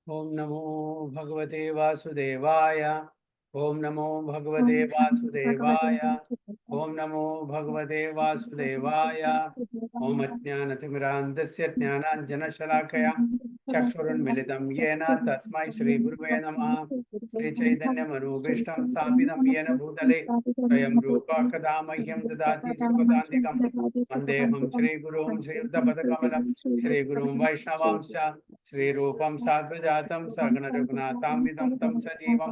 ओम नमो भगवते वासुदेवाय। ओम नमो भगवते वासुदेवाय। ओम नमो भगवते वासुदेवाय। ओम अज्ञानतिमिरान्धस्य ज्ञानाञ्जनशलाकया चक्षुरुन्मिलितं येन तस्मै श्रीगुरुवे नमः। श्रीचैतन्यमनोभीष्टं स्थापितं येन भूतले स्वयं रूपा कदा मह्यं ददाति सुपदान्तिकं। वन्देऽहं श्रीगुरुं श्रीयुतपदकमलं श्रीगुरुं वैष्णवांश्च श्रीरूपं साग्रजातं सगणरघुनाथान्वितं तं सजीवं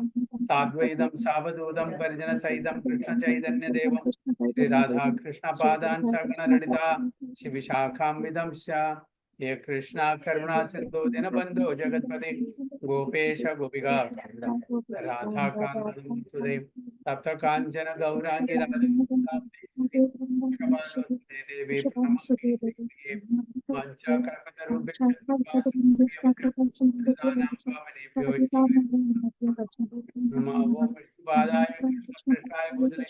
साद्वैतं सावधूतं परिजनसहितं कृष्णचैतन्यदेवं श्रीराधाकृष्णपादान् सगणललिता शिविशाखान्वितंश्च ये कृष्णा करुणा सिन्धो दीनबन्धो जगत्पते गोपेश गोपिका कान्द राधाकान्त नमोस्तुते तप्त काञ्चन गौराङ्गी राधे देवी प्रणमामि वाञ्छाकल्पतरुभ्यश्च नमो विष्णुपादाय कृष्णपृष्ठाय भूतले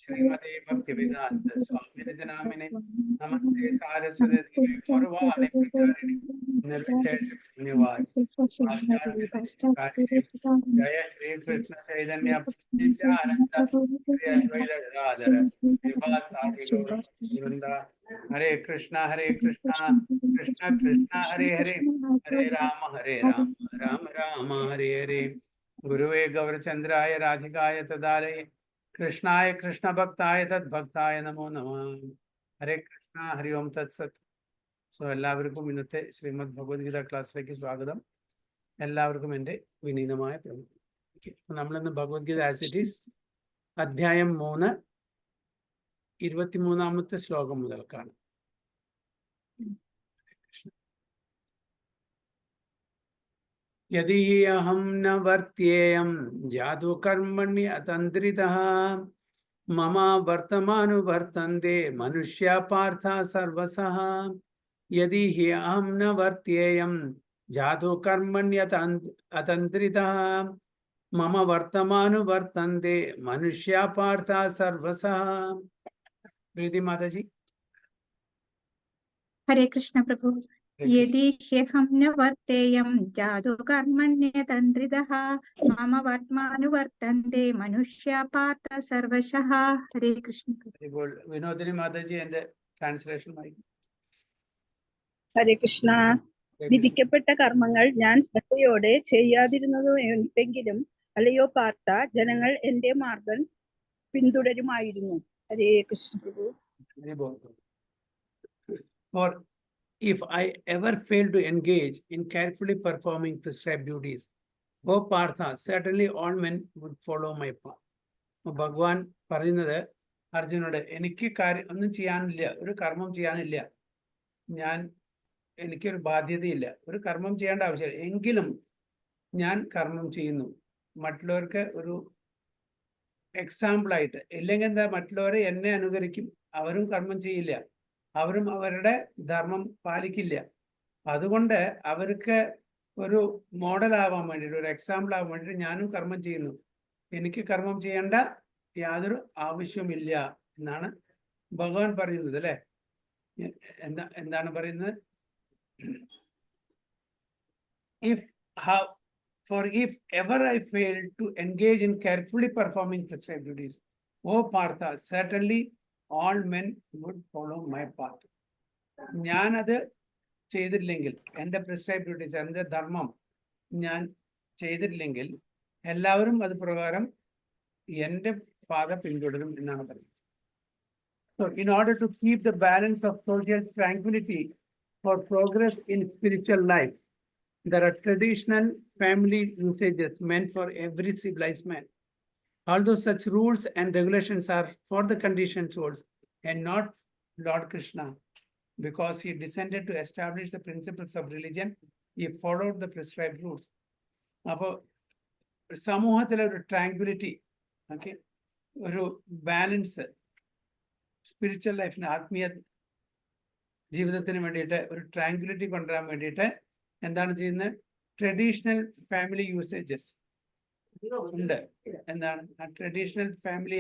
श्रीमते भक्तिवेदान्त स्वामिनिधि नामिने नमस्ते सारस्वती देवी गौरवाणी प्रचारिणे निर्विशेष शून्यवाद जय श्री कृष्ण चैतन्य नित्यानंद श्री अद्वैत गदाधर श्रीवासादि गौर वृंद। हरे कृष्णा कृष्ण कृष्ण हरे हरे हरे राम राम राम हरे हरे। गुरुवे गौरचंद्राय राधिकाय तदालये कृष्णाय कृष्ण भक्ताय तद्भक्ताय नमो नमः। हरे कृष्ण हरि ओम तत्सत. സോ എല്ലാവർക്കും ഇന്നത്തെ ശ്രീമദ് ഭഗവത്ഗീത ക്ലാസ്സിലേക്ക് സ്വാഗതം. എല്ലാവർക്കും എൻ്റെ വിനീതമായ പ്രണാമം. നമ്മളിന്ന് ഭഗവത്ഗീത ആസ് ഇറ്റ് ഈസ് അധ്യായം 3 23ാമത്തെ ശ്ലോകം മുതൽക്കാണ്. യദി അഹം ന വർത്തേയം ജാതു കർമ്മണ്യ അതന്ത്രിതഃ മമ വർത്തമാനുവർത്തന്തെ മനുഷ്യ പാർത്ഥ സർവസഃ. यदि हि अहम न वर्त्येयं जातु कर्मण्यत अतंत्रितः मम वर्तमानुवर्तन्ते मनुष्या पार्थ सर्वसः. प्रीति माता जी. हरे कृष्ण प्रभु. यदि ह्यहं न वर्तेयं जातु कर्मण्यतन्त्रितः मम वर्तमानुवर्तन्ते मनुष्या पार्थ सर्वशः. हरे कृष्ण. विनोदिनी माता जी एंड ट्रांसलेशन माई. ഹരേ കൃഷ്ണ. വിധിക്കപ്പെട്ട കർമ്മങ്ങൾ ഞാൻ ശ്രദ്ധയോടെ ചെയ്യാതിരുന്നതെങ്കിലും അല്ലയോ പാർത്ഥ, ജനങ്ങൾ എന്റെ മാർഗം പിന്തുടരുമായിരുന്നു. ഹരേ കൃഷ്ണ പ്രഭു. Or if I ever fail to engage in carefully performing prescribed duties, O Partha, certainly all men would follow my path. ഭഗവാൻ പറയുന്നത് അർജുനോട്, എനിക്ക് ഒന്നും ചെയ്യാനില്ല, ഒരു കർമ്മം ചെയ്യാനില്ല, എനിക്കൊരു ബാധ്യതയില്ല, ഒരു കർമ്മം ചെയ്യേണ്ട ആവശ്യമില്ല, എങ്കിലും ഞാൻ കർമ്മം ചെയ്യുന്നു. മറ്റുള്ളവർക്ക് ഒരു എക്സാമ്പിൾ ആയിട്ട്, ഇല്ലെങ്കിൽ എന്താ, മറ്റുള്ളവരെ എന്നെ അനുകരിക്കും, അവരും കർമ്മം ചെയ്യില്ല, അവരും അവരുടെ ധർമ്മം പാലിക്കില്ല. അതുകൊണ്ട് അവർക്ക് ഒരു മോഡൽ ആവാൻ വേണ്ടിയിട്ട്, ഒരു എക്സാമ്പിൾ ആവാൻ വേണ്ടിയിട്ട് ഞാനും കർമ്മം ചെയ്യുന്നു. എനിക്ക് കർമ്മം ചെയ്യേണ്ട യാതൊരു ആവശ്യമില്ല എന്നാണ് ഭഗവാൻ പറയുന്നത് അല്ലെ. എന്താണ് പറയുന്നത്? If ever I fail to engage in carefully performing prescribed duties, O Partha, certainly all men would follow my path. ഞാൻ അത് ചെയ്തിട്ടില്ലെങ്കിൽ, എൻ്റെ പ്രിസ്ക്രൈബ് ഡ്യൂട്ടീസ്, എൻ്റെ ധർമ്മം ഞാൻ ചെയ്തിട്ടില്ലെങ്കിൽ എല്ലാവരും അത് പ്രകാരം എൻ്റെ പാത പിന്തുടരും എന്നാണ് പറയുന്നത്. So in order to keep the balance of social tranquility for progress in spiritual life, there are traditional family usages meant for every civilized man. Although such rules and regulations are for the conditioned souls and not Lord Krishna, because he descended to establish the principles of religion, he followed the prescribed rules. അപ്പോൾ സമൂഹത്തിലെ ഒരു tranquillity, okay, ഒരു balance spiritual ലൈഫിന്, ആത്മീയ ജീവിതത്തിന് വേണ്ടിയിട്ട് ഒരു tranquillity കൊണ്ടുവരാൻ വേണ്ടിയിട്ട് എന്താണ് ചെയ്യുന്നത്? ട്രഡീഷണൽ ഫാമിലി യൂസേജസ് ഉണ്ട്. എന്താണ് ആ ട്രഡീഷണൽ ഫാമിലി?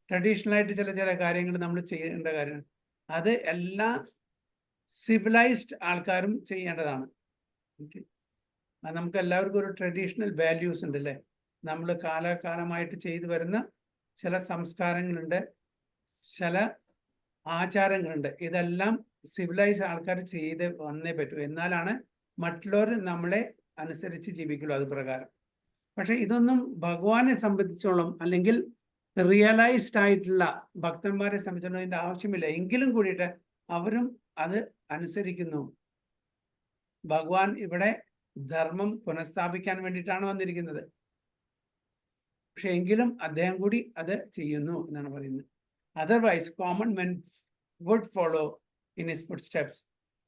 ട്രഡീഷണൽ ആയിട്ട് ചില കാര്യങ്ങൾ നമ്മൾ ചെയ്യേണ്ട കാര്യങ്ങൾ, അത് എല്ലാ സിവിലൈസ്ഡ് ആൾക്കാരും ചെയ്യേണ്ടതാണ്. നമുക്ക് എല്ലാവർക്കും ഒരു ട്രഡീഷണൽ വാല്യൂസ് ഉണ്ട് അല്ലേ? നമ്മൾ കാലാകാലമായിട്ട് ചെയ്തു വരുന്ന ചില സംസ്കാരങ്ങളുണ്ട്, ചില ആചാരങ്ങളുണ്ട്. ഇതെല്ലാം സിവിലൈസ് ആൾക്കാർ ചെയ്ത് വന്നേ പറ്റൂ, എന്നാലാണ് മറ്റുള്ളവർ നമ്മളെ അനുസരിച്ച് ജീവിക്കുള്ളൂ അത് പ്രകാരം. പക്ഷെ ഇതൊന്നും ഭഗവാനെ സംബന്ധിച്ചോളം അല്ലെങ്കിൽ റിയലൈസ്ഡ് ആയിട്ടുള്ള ഭക്തന്മാരെ സംബന്ധിച്ചോളം ഇതിന്റെ ആവശ്യമില്ല. എങ്കിലും കൂടിയിട്ട് അവരും അത് അനുസരിക്കുന്നു. ഭഗവാൻ ഇവിടെ ധർമ്മം പുനഃസ്ഥാപിക്കാൻ വേണ്ടിയിട്ടാണ് വന്നിരിക്കുന്നത്. പക്ഷെ എങ്കിലും അദ്ദേഹം കൂടി അത് ചെയ്യുന്നു എന്നാണ് പറയുന്നത്. Otherwise, common men would follow in his footsteps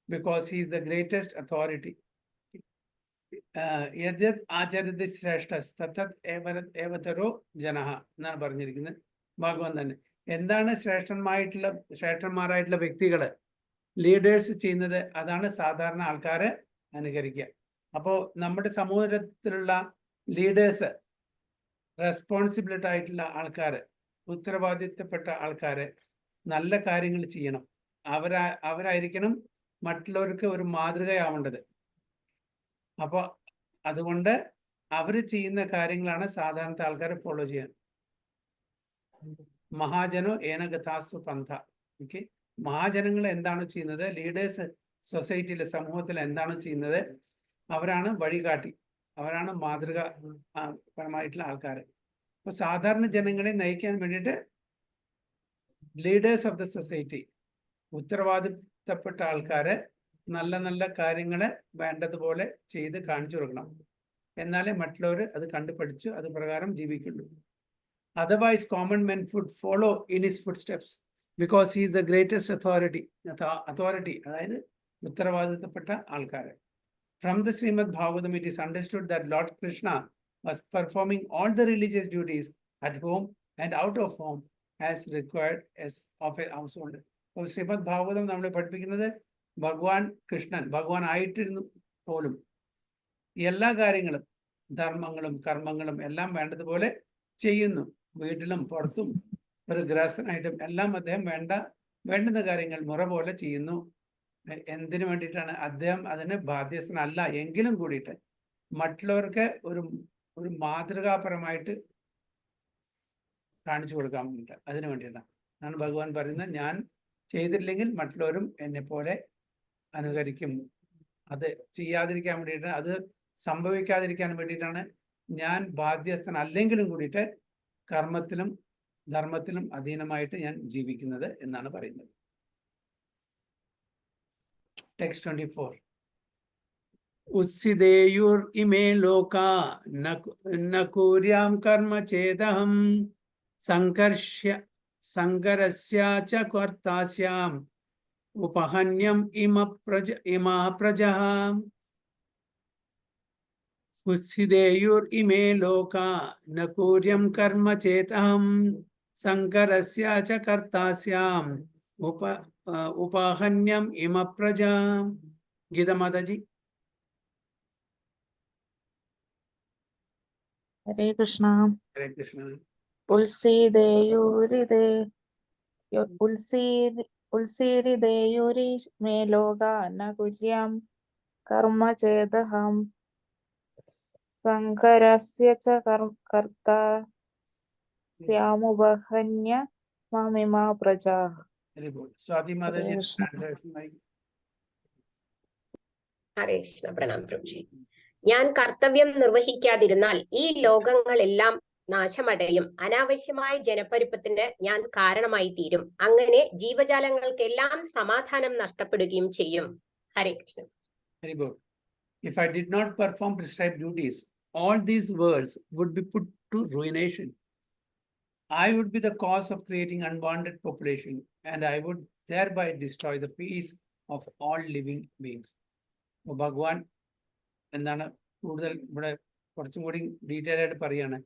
because he is the greatest authority. യദ്യത് ആചരതി ശ്രേഷ്ഠസ് തത്തത് ഏവതരോ ജനഃ എന്നാണ് പറഞ്ഞിരിക്കുന്നത് ഭഗവാൻ തന്നെ. എന്താണ് ശ്രേഷ്ഠന്മാരായിട്ടുള്ള വ്യക്തികള്, ലീഡേഴ്സ് ചെയ്യുന്നത്, അതാണ് സാധാരണ ആൾക്കാര് അനുകരിക്കുക. അപ്പോൾ നമ്മുടെ സമൂഹത്തിലുള്ള ലീഡേഴ്സ്, റെസ്പോൺസിബിലിറ്റി ആയിട്ടുള്ള ആൾക്കാര്, ഉത്തരവാദിത്തപ്പെട്ട ആൾക്കാര് നല്ല കാര്യങ്ങൾ ചെയ്യണം. അവരായിരിക്കണം മറ്റുള്ളവർക്ക് ഒരു മാതൃകയാവേണ്ടത്. അപ്പൊ അതുകൊണ്ട് അവര് ചെയ്യുന്ന കാര്യങ്ങളാണ് സാധാരണ ആൾക്കാർ ഫോളോ ചെയ്യാൻ. മഹാജനോ ഏനഗതാസ്തു പന്ഥ. ഓക്കെ, മഹാജനങ്ങൾ എന്താണോ ചെയ്യുന്നത്, ലീഡേഴ്സ് സൊസൈറ്റിയിലെ സമൂഹത്തിൽ എന്താണോ ചെയ്യുന്നത്, അവരാണ് വഴികാട്ടി, അവരാണ് മാതൃക പരമായിട്ടുള്ള ആൾക്കാർ. അപ്പൊ സാധാരണ ജനങ്ങളെ നയിക്കാൻ വേണ്ടിയിട്ട് ലീഡേഴ്സ് ഓഫ് ദ സൊസൈറ്റി, ഉത്തരവാദിത്തപ്പെട്ട ആൾക്കാര് നല്ല നല്ല കാര്യങ്ങള് വേണ്ടതുപോലെ ചെയ്ത് കാണിച്ചു കൊടുക്കണം. എന്നാലേ മറ്റുള്ളവർ അത് കണ്ടുപഠിച്ചു അത് പ്രകാരം ജീവിക്കുള്ളൂ. Otherwise, common men would follow in his footsteps because he is the greatest authority. അതായത് ഉത്തരവാദിത്തപ്പെട്ട ആൾക്കാര്. From the Srimad Bhagavatam, it is understood that Lord Krishna was performing all the religious duties at home and out of home as required as of a householder. അപ്പോൾ ശ്രീമദ് ഭാഗവതം നമ്മളെ പഠിപ്പിക്കുന്നത് കൃഷ്ണൻ ഭഗവാൻ ആയിട്ടിരുന്നു പോലും എല്ലാ കാര്യങ്ങളും, ധർമ്മങ്ങളും കർമ്മങ്ങളും എല്ലാം വേണ്ടതുപോലെ ചെയ്യുന്നു. വീട്ടിലും പുറത്തും ഒരു ഗൃഹസ്ഥനായിട്ടും എല്ലാം അദ്ദേഹം വേണ്ടുന്ന കാര്യങ്ങൾ മുറ പോലെ ചെയ്യുന്നു. എന്തിനു വേണ്ടിയിട്ടാണ്? അദ്ദേഹം അതിന് ബാധ്യസ്ഥനല്ല എങ്കിലും കൂടിയിട്ട് മറ്റുള്ളവർക്ക് ഒരു മാതൃകാപരമായിട്ട് കാണിച്ചു കൊടുക്കാൻ വേണ്ടിയിട്ട്, അതിനു വേണ്ടിയിട്ടാണ്. ആണ് ഭഗവാൻ പറയുന്നത്, ഞാൻ ചെയ്തില്ലെങ്കിൽ മറ്റുള്ളവരും എന്നെ പോലെ അനുകരിക്കും. അത് ചെയ്യാതിരിക്കാൻ വേണ്ടിയിട്ട്, അത് സംഭവിക്കാതിരിക്കാൻ വേണ്ടിയിട്ടാണ് ഞാൻ ബാധ്യസ്ഥനല്ലെങ്കിലും കൂടിയിട്ട് കർമ്മത്തിലും ധർമ്മത്തിലും അധീനമായിട്ട് ഞാൻ ജീവിക്കുന്നത് എന്നാണ് പറയുന്നത്. ടെക്സ്റ്റ് 24. ഉത്സിതേയുർ ഇമേ ലോകാ നകുര്യാം കർമ്മ ചേതഹം സംഘരസ്യ ച കർത്താസ്യാം ഉപഹന്യം ഇമാ പ്രജഃ. ഉത്സിതേയുർ ഇമേ ലോകാ നകുര്യം കർമ്മ ചേതഹം സംഘരസ്യ ച കർത്താസ്യാം ഉപഹന്യം ഇമ പ്രജഃ. ഗീതമാതാജി. ഹരേ കൃഷ്ണ. ഹരേ കൃഷ്ണ. ഉത്സീരിതേയുരിമേ ലോകാ ന കുര്യാം കർമ്മ ചേതഹം സംഘരസ്യ ച കർത്താസ്യാമുപഹന്യ മാമിമാ പ്രജഃ. സ്വാതി മാതാജി. ഹരേ കൃഷ്ണ. പ്രണാം പ്രഭുജി. ഞാൻ കർത്തവ്യം നിർവഹിക്കാതിരുന്നാൽ ഈ ലോകങ്ങളെല്ലാം നാശമടയും. അനാവശ്യമായ ജനപ്പെരുപ്പത്തിന് ഞാൻ കാരണമായി തീരും. അങ്ങനെ ജീവജാലങ്ങൾക്കെല്ലാം സമാധാനം നഷ്ടപ്പെടുകയും ചെയ്യും. ഹരേ Krishna. Very good. If I did not perform prescribed duties, all these worlds would be put to ruination. I would be the cause of creating unwanted population, and I would thereby destroy the peace of all living beings. ഭഗവാൻ എന്താണ് കൂടുതൽ ഇവിടെ കുറച്ചും കൂടി detail ആയിട്ട് പറയുകയാണ്.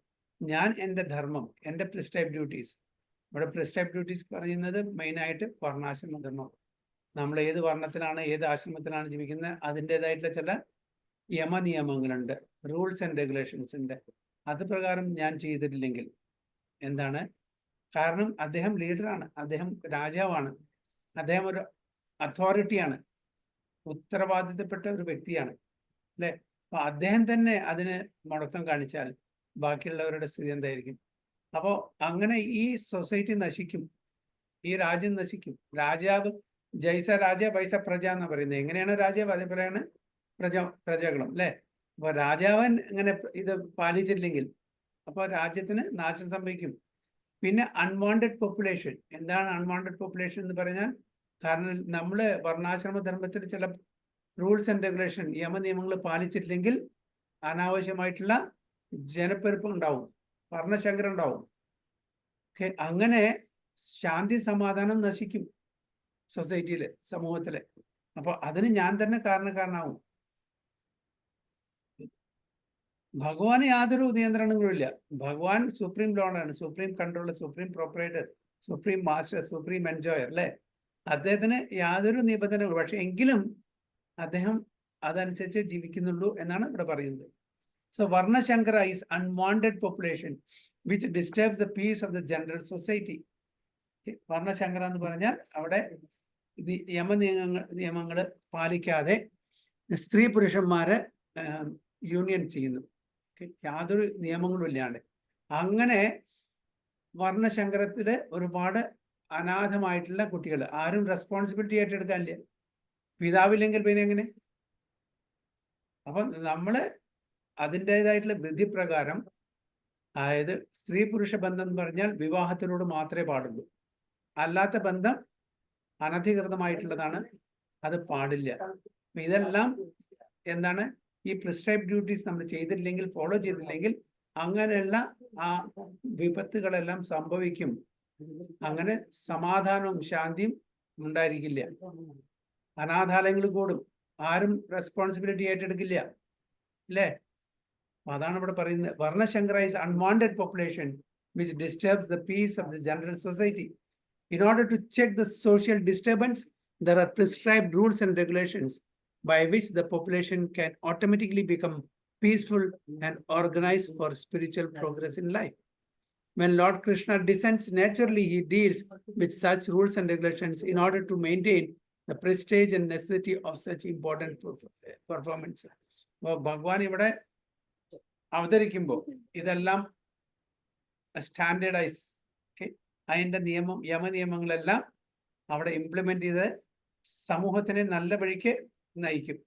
ഞാൻ എൻ്റെ ധർമ്മം, എൻ്റെ പ്രിസ്ക്രൈബ് ഡ്യൂട്ടീസ്, ഇവിടെ പ്രിസ്ക്രൈബ് ഡ്യൂട്ടീസ് പറയുന്നത് മെയിനായിട്ട് വർണ്ണാശ്രമ ധർമ്മം. നമ്മൾ ഏത് വർണ്ണത്തിലാണ് ഏത് ആശ്രമത്തിലാണ് ജീവിക്കുന്നത് അതിൻ്റെതായിട്ടുള്ള ചില യമനിയമങ്ങളുണ്ട്, റൂൾസ് ആൻഡ് റെഗുലേഷൻസ് ഉണ്ട്. അത് പ്രകാരം ഞാൻ ചെയ്തിട്ടില്ലെങ്കിൽ എന്താണ്? കാരണം അദ്ദേഹം ലീഡറാണ്, അദ്ദേഹം രാജാവാണ്, അദ്ദേഹം ഒരു അതോറിറ്റിയാണ്, ഉത്തരവാദിത്തപ്പെട്ട ഒരു വ്യക്തിയാണ് അല്ലെ? അപ്പൊ അദ്ദേഹം തന്നെ അതിന് മുടക്കം കാണിച്ചാൽ ബാക്കിയുള്ളവരുടെ സ്ഥിതി എന്തായിരിക്കും? അപ്പോ അങ്ങനെ ഈ സൊസൈറ്റി നശിക്കും, ഈ രാജ്യം നശിക്കും. രാജാവ് ജൈസ രാജ വൈസ പ്രജ എന്ന് പറയുന്നത്. എങ്ങനെയാണ് രാജാവ് അതേപോലെയാണ് പ്രജകളും അല്ലെ? അപ്പൊ രാജാവൻ ഇങ്ങനെ ഇത് പാലിച്ചില്ലെങ്കിൽ അപ്പൊ രാജ്യത്തിന് നാശം സംഭവിക്കും. പിന്നെ അൺവാണ്ടഡ് പോപ്പുലേഷൻ. എന്താണ് അൺവാണ്ടഡ് പോപ്പുലേഷൻ എന്ന് പറഞ്ഞാൽ? കാരണം നമ്മള് വർണ്ണാശ്രമ ധർമ്മത്തിൽ ചില റൂൾസ് ആൻഡ് റെഗുലേഷൻ നിയമങ്ങൾ പാലിച്ചിട്ടില്ലെങ്കിൽ അനാവശ്യമായിട്ടുള്ള ജനപ്പെരുപ്പം ഉണ്ടാവും, വർണ്ണശങ്കരം ഉണ്ടാവും. അങ്ങനെ ശാന്തി സമാധാനം നശിക്കും സൊസൈറ്റിയില്, സമൂഹത്തില്. അപ്പൊ അതിന് ഞാൻ തന്നെ കാരണക്കാരനാവും. ഭഗവാന് യാതൊരു നിയന്ത്രണങ്ങളും ഇല്ല. ഭഗവാൻ സുപ്രീം ലോർഡാണ്, supreme controller, supreme proprietor, supreme master, supreme enjoyer അല്ലെ? അദ്ദേഹത്തിന് യാതൊരു നിബന്ധനകളും, പക്ഷെ എങ്കിലും അദ്ദേഹം അതനുസരിച്ച് ജീവിക്കുന്നുള്ളൂ എന്നാണ് ഇവിടെ പറയുന്നത്. So varnasankara is unwanted population which disturbs the peace of the general society. വർണ്ണശങ്കര എന്ന് പറഞ്ഞാൽ അവിടെ നിയമങ്ങൾ പാലിക്കാതെ സ്ത്രീ പുരുഷന്മാരെ യൂണിയൻ ചെയ്യുന്നു, യാതൊരു നിയമങ്ങളും ഇല്ലാണ്ട്. അങ്ങനെ വർണ്ണശങ്കരത്തില് ഒരുപാട് അനാഥമായിട്ടുള്ള കുട്ടികൾ, ആരും റെസ്പോൺസിബിലിറ്റി ഏറ്റെടുക്കാനില്ല. പിതാവില്ലെങ്കിൽ പിന്നെ എങ്ങനെ? അപ്പൊ നമ്മള് അതിൻ്റെതായിട്ടുള്ള വിധിപ്രകാരം, അതായത് സ്ത്രീ പുരുഷ ബന്ധം എന്ന് പറഞ്ഞാൽ വിവാഹത്തിനോട് മാത്രമേ പാടുള്ളൂ. അല്ലാത്ത ബന്ധം അനധികൃതമായിട്ടുള്ളതാണ്, അത് പാടില്ല. ഇതെല്ലാം എന്താണ്? ഈ പ്രിസ്ക്രൈബ് ഡ്യൂട്ടീസ് നമ്മൾ ചെയ്തില്ലെങ്കിൽ, ഫോളോ ചെയ്തില്ലെങ്കിൽ അങ്ങനെയുള്ള ആ വിപത്തുകളെല്ലാം സംഭവിക്കും. അങ്ങനെ സമാധാനവും ശാന്തിയും ഉണ്ടായിരിക്കില്ല. അനാഥാലയങ്ങൾ കൂടും, ആരും റെസ്പോൺസിബിലിറ്റി ഏറ്റെടുക്കില്ല അല്ലേ? അതാണ് ഇവിടെ പറയുന്നത്. Varnasankara is unwanted population which disturbs the peace of the general society. In order to check the social disturbance, there are prescribed rules and regulations by which the population can automatically become peaceful and organized for spiritual progress in life. When Lord Krishna descends, naturally he deals with such rules and regulations in order to maintain the prestige and necessity of such important performance. ഭഗവാൻ ഇവിടെ അവതരിക്കുമ്പോൾ ഇതെല്ലാം standardise, അതിൻ്റെ യമനിയമങ്ങളെല്ലാം അവിടെ implement ചെയ്ത് സമൂഹത്തിനെ നല്ല വഴിക്ക് നയിക്കും.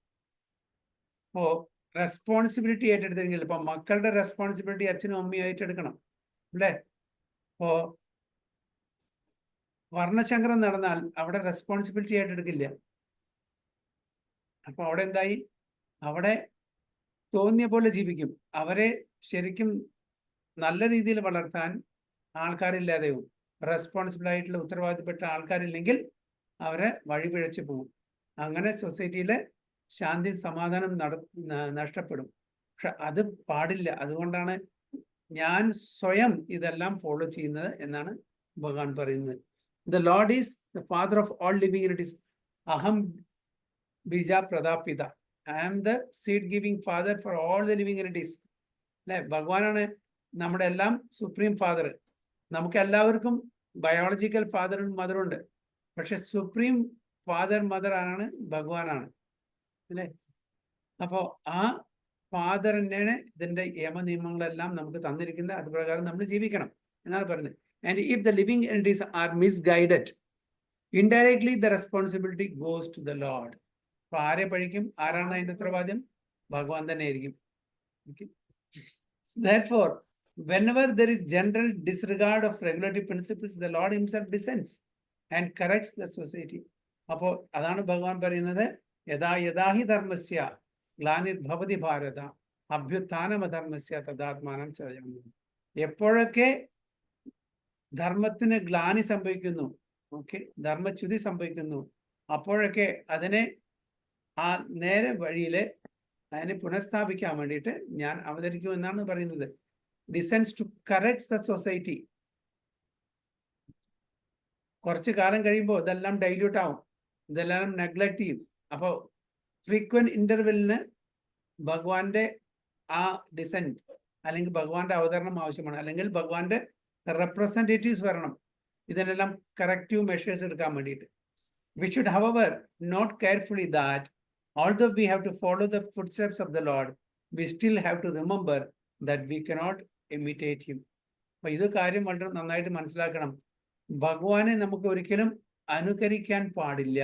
ഇപ്പോ റെസ്പോൺസിബിലിറ്റി ഏറ്റെടുത്തെങ്കിൽ, ഇപ്പൊ മക്കളുടെ റെസ്പോൺസിബിലിറ്റി അച്ഛനും അമ്മയും ഏറ്റെടുക്കണം അല്ലേ? ഇപ്പോ വർണ്ണശങ്കരം നടന്നാൽ അവിടെ റെസ്പോൺസിബിലിറ്റി ഏറ്റെടുക്കില്ല. അപ്പൊ അവിടെ എന്തായി? അവിടെ തോന്നിയ പോലെ ജീവിക്കും. അവരെ ശരിക്കും നല്ല രീതിയിൽ വളർത്താൻ ആൾക്കാരില്ലാതെയും റെസ്പോൺസിബിൾ ആയിട്ടുള്ള ഉത്തരവാദിത്തപ്പെട്ട ആൾക്കാരില്ലെങ്കിൽ അവരെ വഴിപിഴച്ചു പോകും. അങ്ങനെ സൊസൈറ്റിയിലെ ശാന്തി സമാധാനം നഷ്ടപ്പെടും. പക്ഷെ അത് പാടില്ല. അതുകൊണ്ടാണ് ഞാൻ സ്വയം ഇതെല്ലാം ഫോളോ ചെയ്യുന്നത് എന്നാണ് ഭഗവാൻ പറയുന്നത്. The Lord is the father of all living entities. അഹം ബീജ പ്രദാപിത. I am the seed giving father for all the living entities അല്ലെ? ഭഗവാനാണ് നമ്മുടെ എല്ലാം സുപ്രീം ഫാദർ. നമുക്ക് എല്ലാവർക്കും ബയോളജിക്കൽ ഫാദറും മദറും ഉണ്ട്. പക്ഷെ സുപ്രീം ഫാദർ മദർ ആരാണ്? ഭഗവാനാണ് അല്ലേ? അപ്പോ ആ ഫാദർ തന്നെയാണ് ഇതിന്റെ നിയമങ്ങളെല്ലാം നമുക്ക് തന്നിരിക്കുന്നത്. അത് പ്രകാരം നമ്മൾ ജീവിക്കണം എന്നാണ് പറയുന്നത്. And if the living entities are misguided, indirectly the responsibility goes to the Lord. അപ്പൊ ആരെ പഴിക്കും? ആരാണ് അതിന്റെ ഉത്തരവാദിയം? ഭഗവാൻ തന്നെ ആയിരിക്കും. Therefore, whenever there is general disregard of regulatory principles, the Lord himself descends and corrects the society. അപ്പോ അതാണ് ഭഗവാൻ പറയുന്നത്, യഥാ യഥാഹി ധർമ്മസ്യ ഗ്ലാനിർഭവതി ഭാരത അഭ്യുത്ഥാനമധർമ്മസ്യ തദാത്മാനം സൃജാമി. എപ്പോഴൊക്കെ ധർമ്മത്തിന് ഗ്ലാനി സംഭവിക്കുന്നു, ധർമ്മച്യുതി സംഭവിക്കുന്നു, അപ്പോഴൊക്കെ അതിനെ ആ നേരെ വഴിയില് അതിനെ പുനഃസ്ഥാപിക്കാൻ വേണ്ടിയിട്ട് ഞാൻ അവതരിക്കുമെന്നാണ് പറയുന്നത്. Descends to correct the society. കുറച്ചു കാലം കഴിയുമ്പോൾ ഇതെല്ലാം ഡൈല്യൂട്ട് ആവും, ഇതെല്ലാം നെഗ്ലക്ട് ചെയ്യും. അപ്പോൾ ഫ്രീക്വന്റ് ഇന്റർവെല്ലിന് ഭഗവാന്റെ ആ ഡിസെന്റ് അല്ലെങ്കിൽ ഭഗവാന്റെ അവതരണം ആവശ്യമാണ്, അല്ലെങ്കിൽ ഭഗവാന്റെ റെപ്രസെന്റേറ്റീവ്സ് വരണം ഇതിനെല്ലാം കറക്റ്റീവ് മെഷേഴ്സ് എടുക്കാൻ വേണ്ടിയിട്ട്. We should, however, note carefully that although we have to follow the footsteps of the Lord, we still have to remember that we cannot imitate him. അപ്പൊ ഇത് കാര്യം വളരെ നന്നായിട്ട് മനസ്സിലാക്കണം. ഭഗവാനെ നമുക്ക് ഒരിക്കലും അനുകരിക്കാൻ പാടില്ല.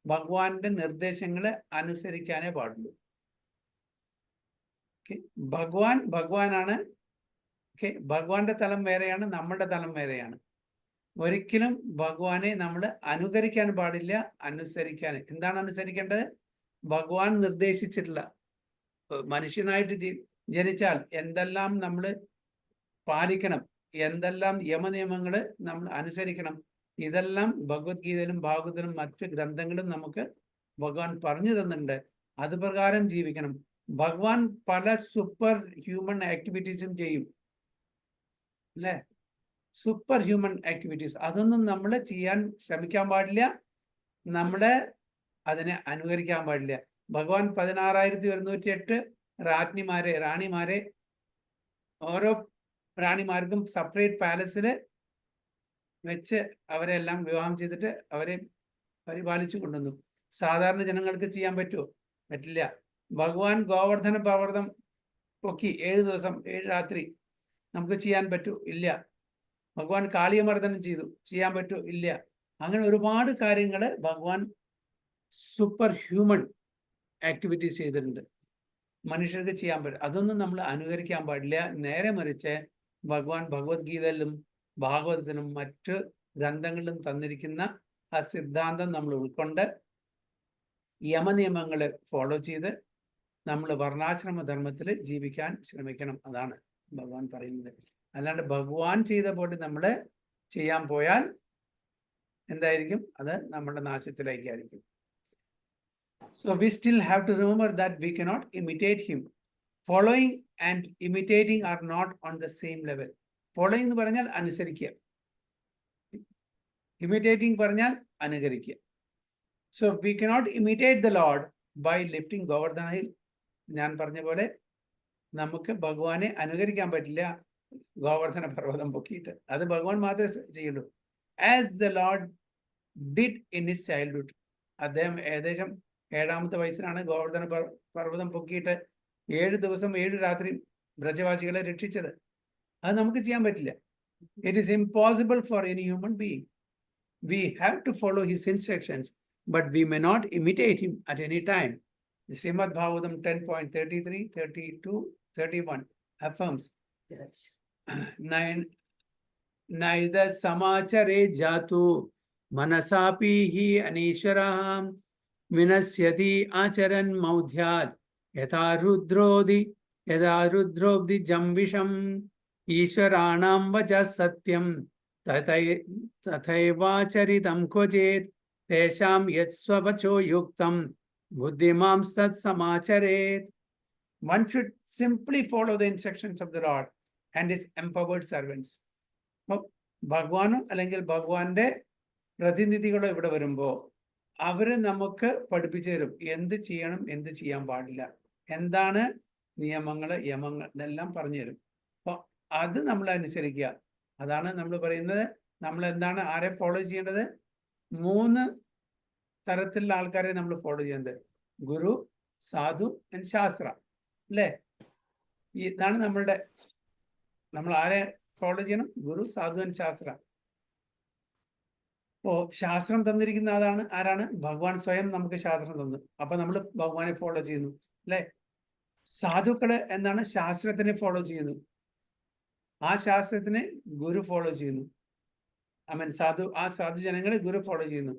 ഭഗവാന്റെ നിർദ്ദേശങ്ങളെ അനുസരിക്കാനേ പാടുള്ളൂ. ഭഗവാനാണ്. ഭഗവാന്റെ തലം വേറെയാണ്, നമ്മുടെ തലം വേറെയാണ്. ഒരിക്കലും ഭഗവാനെ നമ്മൾ അനുകരിക്കാൻ പാടില്ല, അനുസരിക്കാൻ. എന്താണ് അനുസരിക്കേണ്ടത്? ഭഗവാൻ നിർദ്ദേശിച്ചിട്ടുള്ള, മനുഷ്യനായിട്ട് ജനിച്ചാൽ എന്തെല്ലാം നമ്മൾ പാലിക്കണം, എന്തെല്ലാം യമനിയമങ്ങൾ നമ്മൾ അനുസരിക്കണം, ഇതെല്ലാം ഭഗവത്ഗീതയിലും ഭാഗവതത്തിലും മറ്റ് ഗ്രന്ഥങ്ങളും നമുക്ക് ഭഗവാൻ പറഞ്ഞു തന്നിട്ടുണ്ട്. അത് പ്രകാരം ജീവിക്കണം. ഭഗവാൻ പല സൂപ്പർ ഹ്യൂമൻ ആക്ടിവിറ്റീസും ചെയ്യും, അല്ലേ? സൂപ്പർ ഹ്യൂമൻ ആക്ടിവിറ്റീസ്, അതൊന്നും നമ്മൾ ചെയ്യാൻ ശ്രമിക്കാൻ പാടില്ല, നമ്മളെ അതിനെ അനുകരിക്കാൻ പാടില്ല. ഭഗവാൻ 16,108 റാണിമാരെ ഓരോ റാണിമാർക്കും സെപ്പറേറ്റ് പാലസിൽ വെച്ച് അവരെല്ലാം വിവാഹം ചെയ്തിട്ട് അവരെ പരിപാലിച്ചു കൊണ്ടുവന്നു. സാധാരണ ജനങ്ങൾക്ക് ചെയ്യാൻ പറ്റുമോ? പറ്റില്ല. ഭഗവാൻ ഗോവർദ്ധന പർവ്വതം പൊക്കി 7 ദിവസം 7 രാത്രി നമുക്ക് ചെയ്യാൻ പറ്റൂ? ഇല്ല. ഭഗവാൻ കാളിയമർദ്ദനം ചെയ്തു, ചെയ്യാൻ പറ്റൂ? ഇല്ല. അങ്ങനെ ഒരുപാട് കാര്യങ്ങൾ ഭഗവാൻ സൂപ്പർ ഹ്യൂമൻ ആക്ടിവിറ്റീസ് ചെയ്തിട്ടുണ്ട്, മനുഷ്യർക്ക് ചെയ്യാൻ പറ്റും. അതൊന്നും നമ്മൾ അനുകരിക്കാൻ പാടില്ല. നേരെ മറിച്ച് ഭഗവാൻ ഭഗവത്ഗീതയിലും ഭാഗവതത്തിലും മറ്റ് ഗ്രന്ഥങ്ങളിലും തന്നിരിക്കുന്ന ആ സിദ്ധാന്തം നമ്മൾ ഉൾക്കൊണ്ട് യമനിയമങ്ങൾ ഫോളോ ചെയ്ത് നമ്മൾ വർണ്ണാശ്രമ ധർമ്മത്തിൽ ജീവിക്കാൻ ശ്രമിക്കണം. അതാണ് ഭഗവാൻ പറയുന്നത്. അല്ലാണ്ട് ഭഗവാൻ ചെയ്ത പോലെ നമ്മൾ ചെയ്യാൻ പോയാൽ എന്തായിരിക്കും? അത് നമ്മുടെ നാശത്തിലേക്കായിരിക്കും. So we still have to remember that we cannot imitate him. Following and imitating are not on the same level. Following എന്ന് പറഞ്ഞാൽ അനുസരിക്കുക, imitating പറഞ്ഞാൽ അനുകരിക്കുക. So we cannot imitate the Lord by lifting Govardhana hill. ഞാൻ പറഞ്ഞ പോലെ നമുക്ക് ഭഗവാനെ അനുകരിക്കാൻ പറ്റില്ല ഗോവർദ്ധന പർവ്വതം പൊക്കിയിട്ട്. അത് ഭഗവാൻ മാത്രമേ ചെയ്യുള്ളൂ. As the Lord did in his childhood. അദ്ദേഹം ഏകദേശം 7ാമത്തെ വയസ്സിലാണ് ഗോവർദ്ധന പർവ്വതം പൊക്കിയിട്ട് 7 ദിവസം 7 രാത്രി ബ്രജവാസികളെ രക്ഷിച്ചത്. അത് നമുക്ക് ചെയ്യാൻ പറ്റില്ല. It is impossible for any human being. We have to follow his instructions, but we may not imitate him at any time. Shrimad Bhagavatam 10.33, 32, 31 affirms naida samachare jatu manasapi hi anisharaham vinasyati acharan maudhyat yatha rudrobdi jambisham ishwaranam vacha satyam tathaivaacharitam kvajet tesham yatsvavacho yuktam buddhimam sat samacharet. One should simply follow the instructions of the Lord and his empowered servants. ഭഗവാനോ അല്ലെങ്കിൽ ഭഗവാന്റെ പ്രതിനിധികളോ ഇവിടെ വരുമ്പോൾ അവര് നമുക്ക് പഠിപ്പിച്ചു തരും എന്ത് ചെയ്യണം, എന്ത് ചെയ്യാൻ പാടില്ല, എന്താണ് നിയമങ്ങൾ, യമങ്ങൾ, ഇതെല്ലാം പറഞ്ഞു തരും. അപ്പൊ അത് നമ്മൾ അനുസരിക്കുക. അതാണ് നമ്മൾ പറയുന്നത്. നമ്മൾ എന്താണ്, ആരെ ഫോളോ ചെയ്യേണ്ടത്? 3 തരത്തിലുള്ള ആൾക്കാരെ നമ്മൾ ഫോളോ ചെയ്യേണ്ടത്: ഗുരു, സാധു ആൻഡ് ശാസ്ത്ര, അല്ലേ? ഇതാണ് നമ്മൾ ആരെ ഫോളോ ചെയ്യണം? ഗുരു, സാധു ആൻഡ് ശാസ്ത്ര. അപ്പോ ശാസ്ത്രം തന്നിരിക്കുന്ന ആരാണ്? ഭഗവാൻ സ്വയം നമുക്ക് ശാസ്ത്രം തന്നു. അപ്പൊ നമ്മൾ ഭഗവാനെ ഫോളോ ചെയ്യുന്നു, അല്ലെ? സാധുക്കള് എന്താണ്? ശാസ്ത്രത്തിനെ ഫോളോ ചെയ്യുന്നു. ആ ശാസ്ത്രത്തിനെ ഗുരു ഫോളോ ചെയ്യുന്നു. സാധു ജനങ്ങളെ ഗുരു ഫോളോ ചെയ്യുന്നു.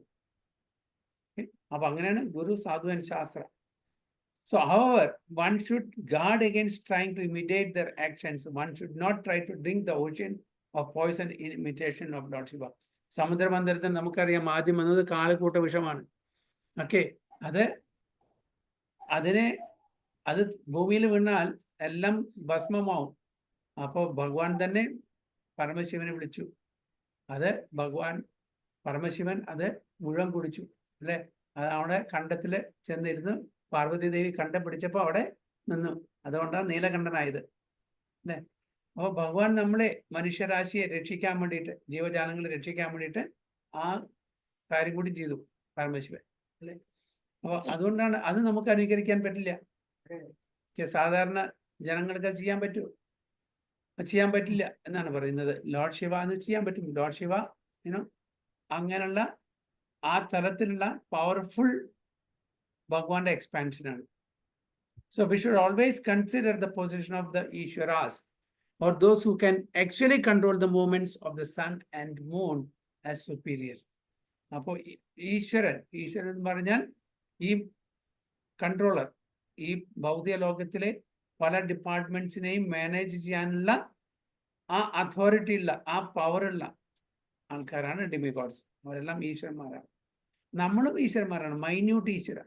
അപ്പൊ അങ്ങനെയാണ് ഗുരു, സാധു ആൻഡ് ശാസ്ത്ര. So, however, one should guard against trying to imitate their actions. One should not try to drink the ocean of poison in imitation of Lord Shiva. സമുദ്രമന്ദിരത്തിൽ നമുക്കറിയാം ആദ്യം വന്നത് കാലക്കൂട്ട വിഷമാണ്. ഓക്കെ, അത് ഭൂമിയിൽ വീണാൽ എല്ലാം ഭസ്മമാവും. അപ്പോൾ ഭഗവാൻ തന്നെ പരമശിവനെ വിളിച്ചു. പരമശിവൻ അത് മുഴുവൻ കുടിച്ചു, അല്ലെ? അത് അവിടെ കണ്ടത്തില് ചെന്നിരുന്ന് പാർവതി ദേവി കണ്ടം പിടിച്ചപ്പോൾ അവിടെ നിന്നു. അതുകൊണ്ടാണ് നീലകണ്ഠനായത്, അല്ലെ? അപ്പോൾ ഭഗവാൻ നമ്മളെ മനുഷ്യരാശിയെ രക്ഷിക്കാൻ വേണ്ടിയിട്ട്, ജീവജാലങ്ങളെ രക്ഷിക്കാൻ വേണ്ടിയിട്ട് ആ കാര്യം കൂടി ചെയ്തു പരമശിവൻ, അല്ലെ? അപ്പോൾ അതുകൊണ്ടാണ് അത് നമുക്ക് അനുകരിക്കാൻ പറ്റില്ല. സാധാരണ ജനങ്ങൾക്ക് ചെയ്യാൻ പറ്റുമോ? ചെയ്യാൻ പറ്റില്ല എന്നാണ് പറയുന്നത്. ലോർഡ് ശിവ എന്ന് ചെയ്യാൻ പറ്റും. ലോർഡ് ശിവ അങ്ങനെയുള്ള ആ തരത്തിലുള്ള പവർഫുൾ ഭഗവാന്റെ എക്സ്പാൻഷനാണ്. So we should always consider the position of the Ishwaras, or those who can actually control the movements of the sun and moon, as superior. അപ്പോൾ ഈശ്വരൻ എന്ന് പറഞ്ഞാൽ ഈ കൺട്രോളർ, ഈ ഭൗതിക ലോകത്തിലെ പല ഡിപ്പാർട്ട്മെന്റ്സിനെയും മാനേജ് ചെയ്യാനുള്ള ആ അതോറിറ്റി ഉള്ള, ആ പവറുള്ള ആൾക്കാരാണ് ഡിമിഗോഡ്സ്. അവരെല്ലാം ഈശ്വരന്മാരാണ്. നമ്മളും ഈശ്വരന്മാരാണ്, മൈന്യൂട്ട് ഈശ്വര.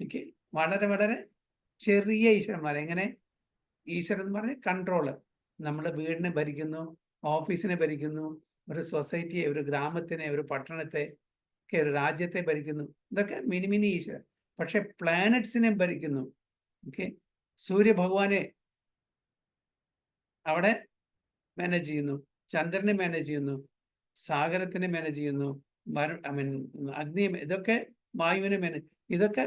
ഓക്കെ, വളരെ വളരെ ചെറിയ ഈശ്വരന്മാർ. എങ്ങനെ? ഈശ്വരൻ എന്ന് പറഞ്ഞാൽ കൺട്രോളർ. നമ്മുടെ വീടിനെ ഭരിക്കുന്നു, ഓഫീസിനെ ഭരിക്കുന്നു, ഒരു സൊസൈറ്റിയെ, ഒരു ഗ്രാമത്തിനെ, ഒരു പട്ടണത്തെ, ഒരു രാജ്യത്തെ ഭരിക്കുന്നു. ഇതൊക്കെ മിനി മിനി ഈശ്വരൻ. പക്ഷെ പ്ലാനറ്റ്സിനെ ഭരിക്കുന്നു. ഓക്കെ, സൂര്യഭഗവാനെ അവിടെ മാനേജ് ചെയ്യുന്നു, ചന്ദ്രനെ മാനേജ് ചെയ്യുന്നു, സാഗരത്തിനെ മാനേജ് ചെയ്യുന്നു, അഗ്നിയെ, ഇതൊക്കെ വായുവിനെ മാനേജ്, ഇതൊക്കെ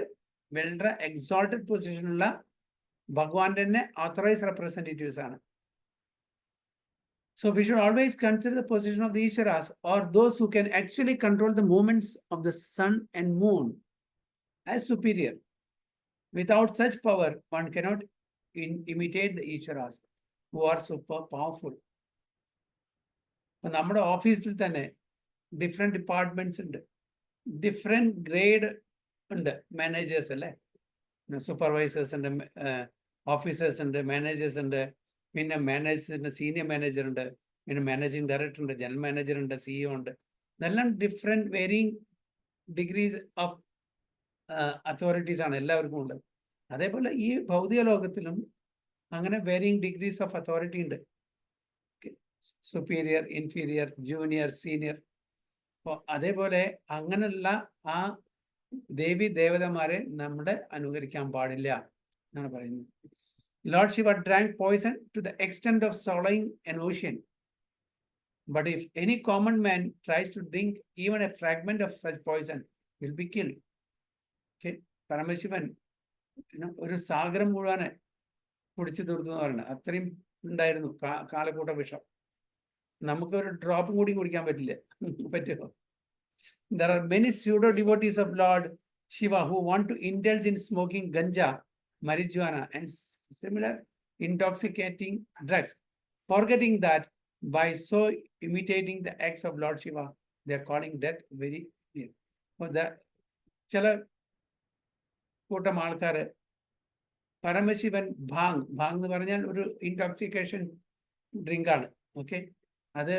വളരെ എക്സോൾട്ടഡ് പൊസിഷനുള്ള ഭഗവാന്റെ തന്നെ ഓത്തറൈസ് റെപ്രസെന്റേറ്റീവ്സ് ആണ്. So we should always consider the position of the Ishwaras, or those who can actually control the movements of the sun and moon, as superior. Without such power, one cannot imitate the Ishwaras, who are super powerful. നമ്മുടെ ഓഫീസിൽ തന്നെ different departments ഉണ്ട്, different grade ഉണ്ട്. Managers അല്ലേ, supervisors ഉണ്ട്, officers ഉണ്ട്, managers ഉണ്ട്, പിന്നെ മാനേജേഴ്സിന്റെ സീനിയർ മാനേജർ ഉണ്ട്, പിന്നെ മാനേജിംഗ് ഡയറക്ടർ ഉണ്ട്, ജനറൽ മാനേജർ ഉണ്ട്, സിഇഒ ഉണ്ട്. ഇതെല്ലാം different varying degrees of authorities ആണ് എല്ലാവർക്കും ഉള്ളത്. അതേപോലെ ഈ ഭൗതിക ലോകത്തിലും അങ്ങനെ വേരിയിങ് ഡിഗ്രീസ് ഓഫ് അതോറിറ്റി ഉണ്ട്. Superior, inferior, junior, senior. അപ്പോൾ അതേപോലെ അങ്ങനെയുള്ള ആ ദേവി ദേവതമാരെ നമ്മുടെ അനുകരിക്കാൻ പാടില്ല എന്നാണ് പറയുന്നത്. Lord Shiva drank poison to the extent of swallowing an ocean. But if any common man tries to drink even a fragment of such poison, will be killed. Okay, Paramashivan ഒരു സാഗരം മുഴുവനെ കുടിച്ചു തീർത്തു എന്ന് പറയുന്നത്. അത്രയും ഉണ്ടായിരുന്നു കാലക്കൂട്ട വിഷം. നമുക്കൊരു ഡ്രോപ്പും കൂടി കുടിക്കാൻ പറ്റുമോ? There are many pseudo devotees of Lord Shiva who want to indulge in smoking ganja, marijuana and similar intoxicating drugs, forgetting that by so imitating the acts of Lord Shiva, they are calling death very near. ചില കൂട്ടം ആൾക്കാര് പരമശിവൻ ഭാങ് എന്ന് പറഞ്ഞാൽ ഒരു intoxication drink ആണ്. Okay, അത്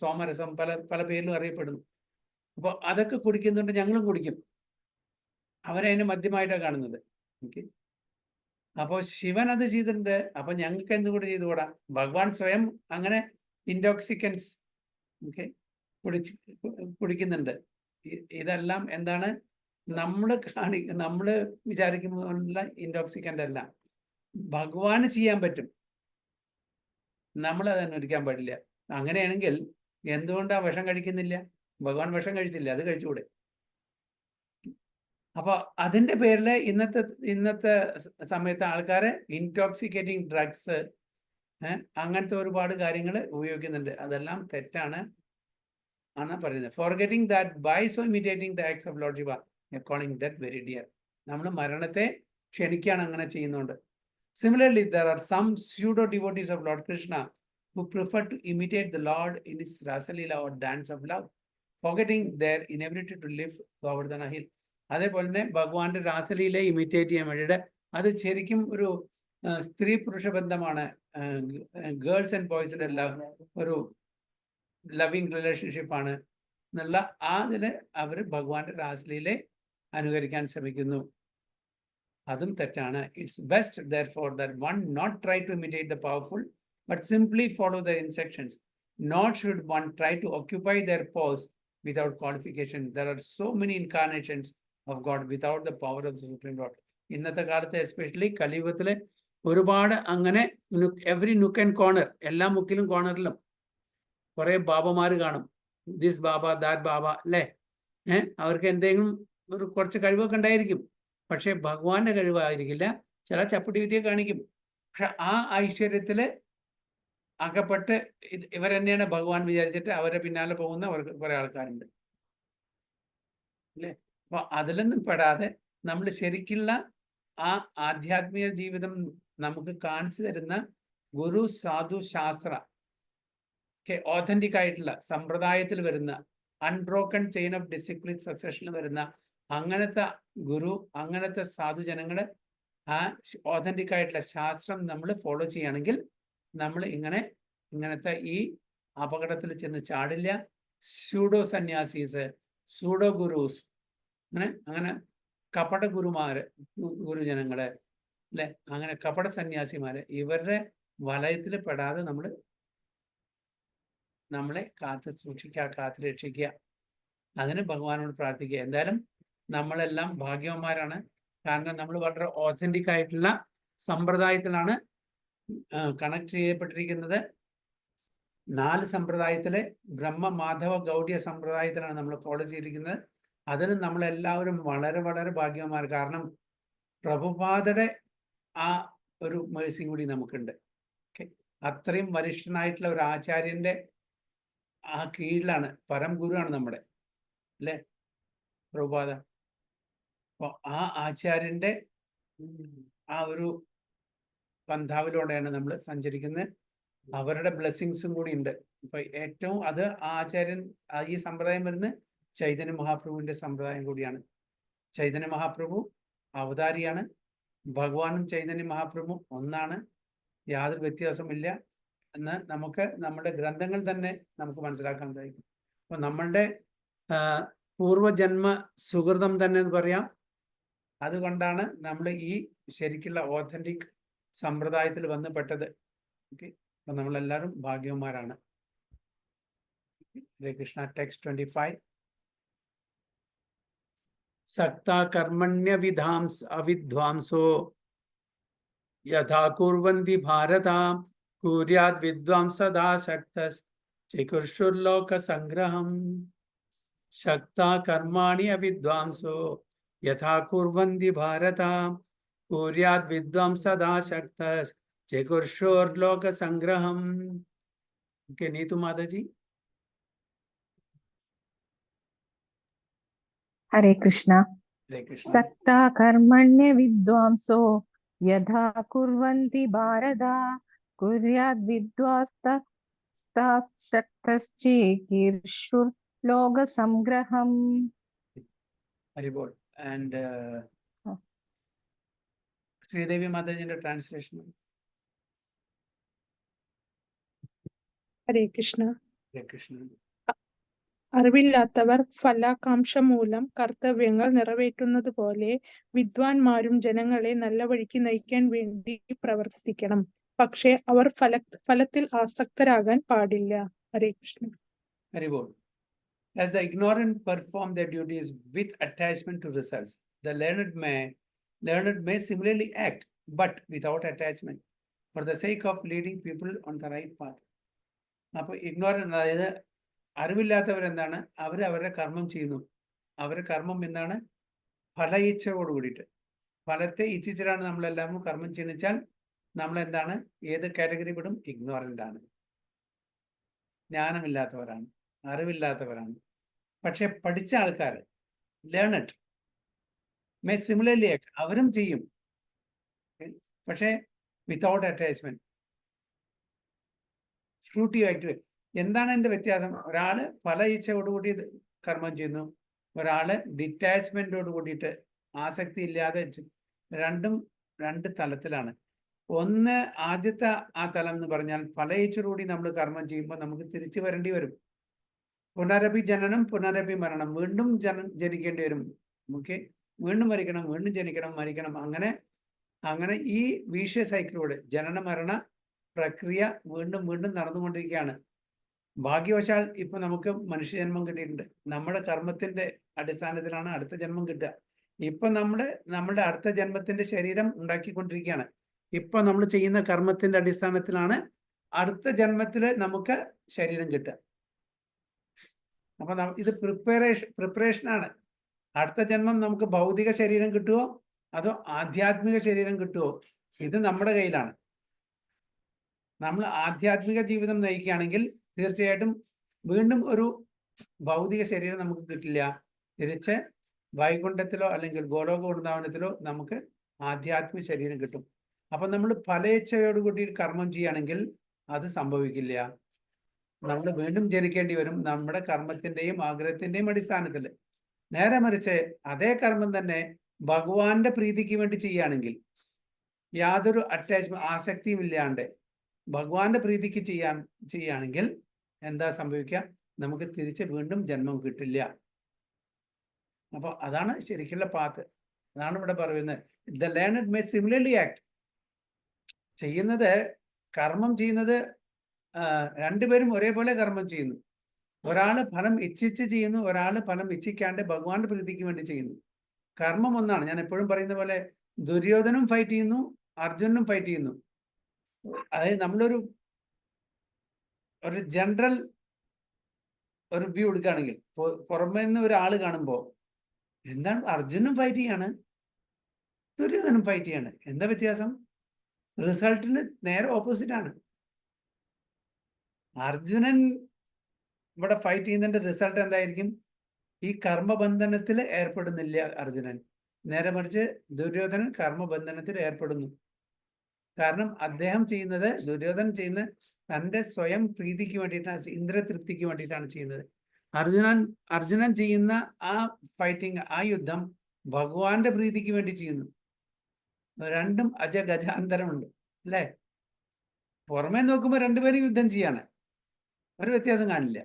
സോമരസം പല പേരിലും അറിയപ്പെടുന്നു. അപ്പോൾ അതൊക്കെ കുടിക്കുന്നുണ്ട്, ഞങ്ങളും കുടിക്കും. അവരതിനെ മദ്യമായിട്ടാണ് കാണുന്നത്. ഓക്കെ, അപ്പോൾ ശിവൻ അത് ചെയ്തിട്ടുണ്ട്, അപ്പൊ ഞങ്ങൾക്ക് എന്തുകൂടെ ചെയ്തുകൂടാ? ഭഗവാൻ സ്വയം അങ്ങനെ ഇൻടോക്സിക്കൻസ് കുടിക്കുന്നുണ്ട്. ഇതെല്ലാം എന്താണ്? നമ്മൾ വിചാരിക്കുമ്പോഴുള്ള ഇൻടോക്സിക്കൻ്റ് അല്ല, ഭഗവാന് ചെയ്യാൻ പറ്റും, നമ്മളത് അനുകരിക്കാൻ പാടില്ല. അങ്ങനെയാണെങ്കിൽ എന്തുകൊണ്ട് ആ വിഷം കഴിക്കുന്നില്ല? ഭഗവാൻ വിഷം കഴിച്ചില്ല, അത് കഴിച്ചുകൂടെ? അപ്പൊ അതിന്റെ പേരിൽ ഇന്നത്തെ സമയത്ത് ആൾക്കാര് ഇൻടോക്സിക്കേറ്റിംഗ് ഡ്രഗ്സ്, അങ്ങനത്തെ ഒരുപാട് കാര്യങ്ങൾ ഉപയോഗിക്കുന്നുണ്ട്. അതെല്ലാം തെറ്റാണ് ആണ് പറയുന്നത്. Forgetting that by so imitating the acts of Lord Shiva calling death very dear. നമ്മൾ മരണത്തെ ക്ഷണിക്കുകയാണ് അങ്ങനെ ചെയ്യുന്നുണ്ട്. Similarly there are some pseudo devotees of Lord Krishna who prefer to imitate the Lord in his Rasalila or dance of love, forgetting their inability to live Govardhana hill. അതേപോലെ തന്നെ ഭഗവാന്റെ രാസലീലയെ imitate ചെയ്യാൻ വേണ്ടിയിട്ട് അത് ശരിക്കും ഒരു സ്ത്രീ പുരുഷ ബന്ധമാണ്. ഗേൾസ് ആൻഡ് ബോയ്സിന്റെ എല്ലാം ഒരു ലവിങ് റിലേഷൻഷിപ്പാണ് എന്നുള്ള അതില് അവർ ഭഗവാന്റെ രാസലീലയെ അനുകരിക്കാൻ ശ്രമിക്കുന്നു. അതും തെറ്റാണ്. It's best therefore that one not try to imitate the powerful but simply follow their instructions. Nor should one try to occupy their pose without qualification. There are so many incarnations of God without the power of the Supreme Lord. ഇന്നത്തെ കാലത്ത് especially കലിയുഗത്തിലെ ഒരുപാട് അങ്ങനെ every നുക്ക് and corner, എല്ലാ മുക്കിലും കോർണറിലും കുറെ ബാബമാര് കാണും. This Baba that ബാബ അല്ലേ? അവർക്ക് എന്തെങ്കിലും കുറച്ച് കഴിവൊക്കെ ഉണ്ടായിരിക്കും, പക്ഷെ ഭഗവാന്റെ കഴിവായിരിക്കില്ല. ചില ചപ്പുടി വിദ്യ കാണിക്കും. പക്ഷെ ആ ഐശ്വര്യത്തില് അകപ്പെട്ട് ഇവർ തന്നെയാണ് ഭഗവാൻ വിചാരിച്ചിട്ട് അവരെ പിന്നാലെ പോകുന്ന കുറെ ആൾക്കാരുണ്ട് അല്ലേ. അപ്പൊ അതിലൊന്നും പെടാതെ നമ്മൾ ശരിക്കുള്ള ആ ആധ്യാത്മിക ജീവിതം നമുക്ക് കാണിച്ചു തരുന്ന ഗുരു സാധു ശാസ്ത്ര ഓതന്റിക് ആയിട്ടുള്ള സമ്പ്രദായത്തിൽ വരുന്ന അൺബ്രോക്കൺ ചെയിൻ ഓഫ് ഡിസിപ്ലിൻ സക്സഷനിൽ വരുന്ന അങ്ങനത്തെ ഗുരു, അങ്ങനത്തെ സാധുജനങ്ങള് ആ ഓതന്റിക് ആയിട്ടുള്ള ശാസ്ത്രം നമ്മൾ ഫോളോ ചെയ്യുകയാണെങ്കിൽ നമ്മൾ ഇങ്ങനത്തെ ഈ അപകടത്തിൽ ചെന്ന് ചാടില്ല. സ്യൂഡോ സന്യാസീസ്, സൂഡോ ഗുരൂസ്, അങ്ങനെ കപട ഗുരുജനങ്ങള് അല്ലെ, അങ്ങനെ കപട സന്യാസിമാര്, ഇവരുടെ വലയത്തിൽ പെടാതെ നമ്മളെ കാത്തു സൂക്ഷിക്കുക, കാത്തു രക്ഷിക്കുക. അതിന് ഭഗവാനോട് പ്രാർത്ഥിക്കുക. എന്തായാലും നമ്മളെല്ലാം ഭാഗ്യവന്മാരാണ്. കാരണം നമ്മൾ വളരെ ഓതന്റിക് ആയിട്ടുള്ള സമ്പ്രദായത്തിലാണ് കണക്ട് ചെയ്യപ്പെട്ടിരിക്കുന്നത്. 4 സമ്പ്രദായത്തിലെ ബ്രഹ്മ, മാധവ, ഗൗഡിയ സമ്പ്രദായത്തിലാണ് നമ്മൾ ഫോളോ ചെയ്തിരിക്കുന്നത്. അതിന് നമ്മളെല്ലാവരും വളരെ വളരെ ഭാഗ്യവന്മാർ. കാരണം പ്രഭുപാദയുടെ ആ ഒരു മേഴ്സി കൂടി നമുക്കുണ്ട്. അത്രയും വരിഷ്ഠനായിട്ടുള്ള ഒരു ആചാര്യന്റെ ആ കീഴിലാണ്, പരം ഗുരുവാണ് നമ്മുടെ അല്ലെ പ്രഭുപാദ. അപ്പൊ ആ ആചാര്യന്റെ ആ ഒരു പന്ഥാവിലൂടെയാണ് നമ്മൾ സഞ്ചരിക്കുന്നത്. അവരുടെ ബ്ലെസ്സിങ്സും കൂടി ഉണ്ട്. അപ്പൊ ഏറ്റവും അത് ആ ആചാര്യൻ, ഈ സമ്പ്രദായം വരുന്നത് ചൈതന്യ മഹാപ്രഭുവിന്റെ സമ്പ്രദായം കൂടിയാണ്. ചൈതന്യ മഹാപ്രഭു അവതാരിയാണ്. ഭഗവാനും ചൈതന്യ മഹാപ്രഭു ഒന്നാണ്, യാതൊരു വ്യത്യാസമില്ല എന്ന് നമുക്ക് നമ്മുടെ ഗ്രന്ഥങ്ങൾ തന്നെ നമുക്ക് മനസ്സിലാക്കാൻ സാധിക്കും. അപ്പൊ നമ്മളുടെ പൂർവജന്മ സുഹൃതം തന്നെ എന്ന് പറയാം. അതുകൊണ്ടാണ് നമ്മൾ ഈ ശരിക്കുള്ള ഓതന്റിക് സമ്പ്രദായത്തിൽ വന്ന് പെട്ടത്. ഓക്കെ, അപ്പൊ നമ്മളെല്ലാവരും ഭാഗ്യവന്മാരാണ്. ഹരേ കൃഷ്ണ. ടെക്സ്റ്റ് 25. സക്ത കർമ്മണ്യ അവിദ്വാംസോ യഥാ കുർവന്തി ഭാരത കുര്യാത് വിദ്വാംസദാ ശക്തസ് ചികുർഷുർലോക സംഗ്രഹം. ശക്ത കർമാണി അവിദ്വാംസോ യഥാ കുർവന്തി ഭാരത കുര്യാത് വിദ്വാംസദാ ശക്തസ് ചികുർഷുർലോക സംഗ്രഹം. ഓക്കെ, നീതു മാതാജി. ഹരേ കൃഷ്ണ. ഹരേ കൃഷ്ണ. സക്താ കർമ്മണ്യ വിദ്വാംസോ യഥാ കുർവന്തി ഭാരത കുര്യാത് വിദ്വാംസദാശക്തശ്ചികീർഷുർ ലോക സംഗ്രഹം. ഹരിബോൾ. ആൻഡ് ശ്രീദേവി മാതാജിന്റെ ട്രാൻസ്ലേഷൻ. ഹരേ കൃഷ്ണ. ഹരേ കൃഷ്ണ. അറിവില്ലാത്തവർ ഫലാകാംക്ഷ മൂലം കർത്തവ്യങ്ങൾ നിറവേറ്റുന്നത് പോലെ വിദ്വാൻമാരും ജനങ്ങളെ നല്ല വഴിക്ക് നയിക്കാൻ വേണ്ടി പ്രവർത്തിക്കണം. പക്ഷേ അവർ ഫലത്തിൽ ആസക്തരാകാൻ പാടില്ല. ഹരേ Krishna. ഹരിബോൾ. As the ignorant perform their duties with attachment to results, the learned may similarly act, but without attachment, for the sake of leading people on the right path. അപ്പോൾ ignorant, അതായത് അറിവില്ലാത്തവരെന്താണ്, അവരുടെ കർമ്മം ചെയ്യുന്നു. അവരുടെ കർമ്മം എന്താണ്? ഫല ഇച്ഛയോട് കൂടിയിട്ട്, ഫലത്തെ ഇച്ഛിച്ചിട്ടാണ് നമ്മളെല്ലാവരും കർമ്മം ചെയ്യുന്നച്ചാൽ നമ്മൾ എന്താണ്, ഏത് കാറ്റഗറി പെടും? ഇഗ്നോറൻ്റ് ആണ്, ജ്ഞാനമില്ലാത്തവരാണ്, അറിവില്ലാത്തവരാണ്. പക്ഷെ പഠിച്ച ആൾക്കാർ, ലേണഡ്, മേ സിമിലർലി ആക്ട്, അവരും ചെയ്യും, പക്ഷേ വിത്തൗട്ട് അറ്റാച്ച്മെന്റ്, ഫ്രൂട്ടീവ് ആക്ട്. എന്താണ് എൻ്റെ വ്യത്യാസം? ഒരാള് ഫല ഇച്ഛയോടുകൂടി കർമ്മം ചെയ്യുന്നു, ഒരാള് ഡിറ്റാച്ച്മെന്റോട് കൂടിയിട്ട് ആസക്തി ഇല്ലാതെ. രണ്ട് തലത്തിലാണ്. ഒന്ന്, ആദ്യത്തെ ആ തലം എന്ന് പറഞ്ഞാൽ ഫല ഇച്ഛയോടുകൂടി നമ്മൾ കർമ്മം ചെയ്യുമ്പോൾ നമുക്ക് തിരിച്ചു വരേണ്ടി വരും. പുനരഭി ജനനം പുനരഭി മരണം, വീണ്ടും ജനിക്കേണ്ടി വരും. നമുക്ക് വീണ്ടും മരിക്കണം, വീണ്ടും ജനിക്കണം, മരിക്കണം. അങ്ങനെ ഈ വീഷ്യ സൈക്കിളോട് ജനന മരണ പ്രക്രിയ വീണ്ടും വീണ്ടും നടന്നുകൊണ്ടിരിക്കുകയാണ്. ഭാഗ്യവശാൽ ഇപ്പൊ നമുക്ക് മനുഷ്യജന്മം കിട്ടിയിട്ടുണ്ട്. നമ്മുടെ കർമ്മത്തിന്റെ അടിസ്ഥാനത്തിലാണ് അടുത്ത ജന്മം കിട്ടുക. ഇപ്പൊ നമ്മുടെ അടുത്ത ജന്മത്തിന്റെ ശരീരം ഉണ്ടാക്കിക്കൊണ്ടിരിക്കുകയാണ്. ഇപ്പൊ നമ്മൾ ചെയ്യുന്ന കർമ്മത്തിന്റെ അടിസ്ഥാനത്തിലാണ് അടുത്ത ജന്മത്തില് നമുക്ക് ശരീരം കിട്ടുക. അപ്പൊ ഇത് പ്രിപ്പറേഷനാണ്. അടുത്ത ജന്മം നമുക്ക് ഭൗതിക ശരീരം കിട്ടുമോ അതോ ആധ്യാത്മിക ശരീരം കിട്ടുമോ? ഇത് നമ്മുടെ കയ്യിലാണ്. നമ്മൾ ആധ്യാത്മിക ജീവിതം നയിക്കുകയാണെങ്കിൽ തീർച്ചയായിട്ടും വീണ്ടും ഒരു ഭൗതിക ശരീരം നമുക്ക് കിട്ടില്ല. തിരിച്ച് വൈകുണ്ഠത്തിലോ അല്ലെങ്കിൽ ഗോലോക വൃന്ദാവനത്തിലോ നമുക്ക് ആധ്യാത്മിക ശരീരം കിട്ടും. അപ്പൊ നമ്മൾ ഫലേച്ഛയോടുകൂടി കർമ്മം ചെയ്യുകയാണെങ്കിൽ അത് സംഭവിക്കില്ല. നമ്മൾ വീണ്ടും ജനിക്കേണ്ടി വരും നമ്മുടെ കർമ്മത്തിന്റെയും ആഗ്രഹത്തിന്റെയും അടിസ്ഥാനത്തിൽ. നേരെ മറിച്ച് അതേ കർമ്മം തന്നെ ഭഗവാന്റെ പ്രീതിക്ക് വേണ്ടി ചെയ്യുകയാണെങ്കിൽ യാതൊരു അറ്റാച്ച്മെന്റ് ആസക്തിയും ഇല്ലാണ്ട് ഭഗവാന്റെ പ്രീതിക്ക് ചെയ്യുകയാണെങ്കിൽ എന്താ സംഭവിക്കുക? നമുക്ക് തിരിച്ച് വീണ്ടും ജന്മം കിട്ടില്ല. അപ്പൊ അതാണ് ശരിക്കുള്ള പാത്ത്. അതാണ് ഇവിടെ പറയുന്നത്. The learned may similarly act. ചെയ്യുന്നത് കർമ്മം ചെയ്യുന്നത് രണ്ടുപേരും ഒരേപോലെ കർമ്മം ചെയ്യുന്നു. ഒരാള് ഫലം ഇച്ഛിച്ച് ചെയ്യുന്നു, ഒരാള് ഫലം ഇച്ഛിക്കാണ്ട് ഭഗവാന്റെ പ്രീതിക്ക് വേണ്ടി ചെയ്യുന്നു. കർമ്മം ഒന്നാണ്. ഞാൻ എപ്പോഴും പറയുന്ന പോലെ ദുര്യോധനും ഫൈറ്റ് ചെയ്യുന്നു, അർജുനും ഫൈറ്റ് ചെയ്യുന്നു. അതായത് നമ്മളൊരു ജനറൽ ഒരു വ്യൂ എടുക്കുകയാണെങ്കിൽ പുറമേ നിന്ന് ഒരാൾ കാണുമ്പോൾ എന്താണ് അർജുനും ഫൈറ്റ് ചെയ്യാണ്, ദുര്യോധനും ഫൈറ്റ് ചെയ്യാണ്. എന്താ വ്യത്യാസം? റിസൾട്ടിന് നേരെ ഓപ്പോസിറ്റ് ആണ്. അർജുനൻ ഇവിടെ ഫൈറ്റ് ചെയ്യുന്നതിന്റെ റിസൾട്ട് എന്തായിരിക്കും? ഈ കർമ്മബന്ധനത്തിൽ ഏർപ്പെടുന്നില്ല അർജുനൻ. നേരെ മറിച്ച് ദുര്യോധനൻ കർമ്മബന്ധനത്തിൽ ഏർപ്പെടുന്നു. കാരണം ദുര്യോധനൻ ചെയ്യുന്ന തൻ്റെ സ്വയം പ്രീതിക്ക് വേണ്ടിയിട്ടാണ്, ഇന്ദ്രതൃപ്തിക്ക് വേണ്ടിയിട്ടാണ് ചെയ്യുന്നത്. അർജുനൻ ചെയ്യുന്ന ആ ഫൈറ്റിംഗ്, ആ യുദ്ധം ഭഗവാന്റെ പ്രീതിക്ക് വേണ്ടി ചെയ്യുന്നു. രണ്ടും അജഗജാന്തരമുണ്ട് അല്ലേ? പുറമേ നോക്കുമ്പോൾ രണ്ടുപേരും യുദ്ധം ചെയ്യാണ്, ഒരു വ്യത്യാസം കാണില്ല.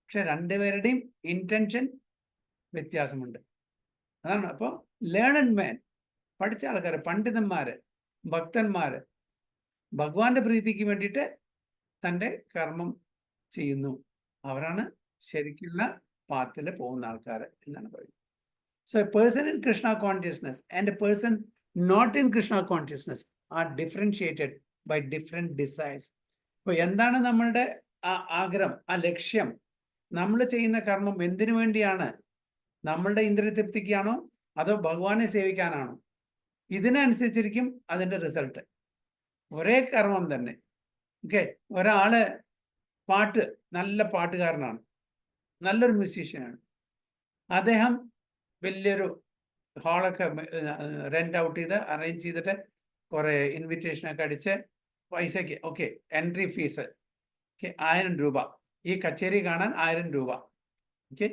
പക്ഷെ രണ്ടുപേരുടെയും ഇന്റൻഷൻ വ്യത്യാസമുണ്ട്. അതാണ്. അപ്പോൾ ലേണഡ് മാൻ, പഠിച്ച ആൾക്കാർ, പണ്ഡിതന്മാര്, ഭക്തന്മാര് ഭഗവാന്റെ പ്രീതിക്ക് വേണ്ടിയിട്ട് തൻ്റെ കർമ്മം ചെയ്യുന്നു. അവരാണ് ശരിക്കുള്ള പാത്തിൽ പോകുന്ന ആൾക്കാർ എന്നാണ് പറയുന്നത്. So a person in Krishna consciousness and a person not in Krishna consciousness are differentiated by different desires. ഇപ്പോൾ എന്താണ് നമ്മളുടെ ആ ആഗ്രഹം, ആ ലക്ഷ്യം? നമ്മൾ ചെയ്യുന്ന കർമ്മം എന്തിനു വേണ്ടിയാണ്? നമ്മളുടെ ഇന്ദ്രിയതൃപ്തിക്കാണോ അതോ ഭഗവാനെ സേവിക്കാനാണോ? ഇതിനനുസരിച്ചിരിക്കും അതിൻ്റെ റിസൾട്ട്. ഒരേ കർമ്മം തന്നെ. ഓക്കെ, ഒരാള് നല്ല പാട്ടുകാരനാണ്, നല്ലൊരു മ്യൂസീഷ്യനാണ്. അദ്ദേഹം വലിയൊരു ഹാളൊക്കെ റെന്റ് ഔട്ട് ചെയ്ത് അറേഞ്ച് ചെയ്തിട്ട് കുറെ ഇൻവിറ്റേഷനൊക്കെ അടിച്ച് പൈസയ്ക്ക് ഓക്കെ എൻട്രി ഫീസ് 1000 രൂപ, ഈ കച്ചേരി കാണാൻ 1000 രൂപ. ഓക്കെ,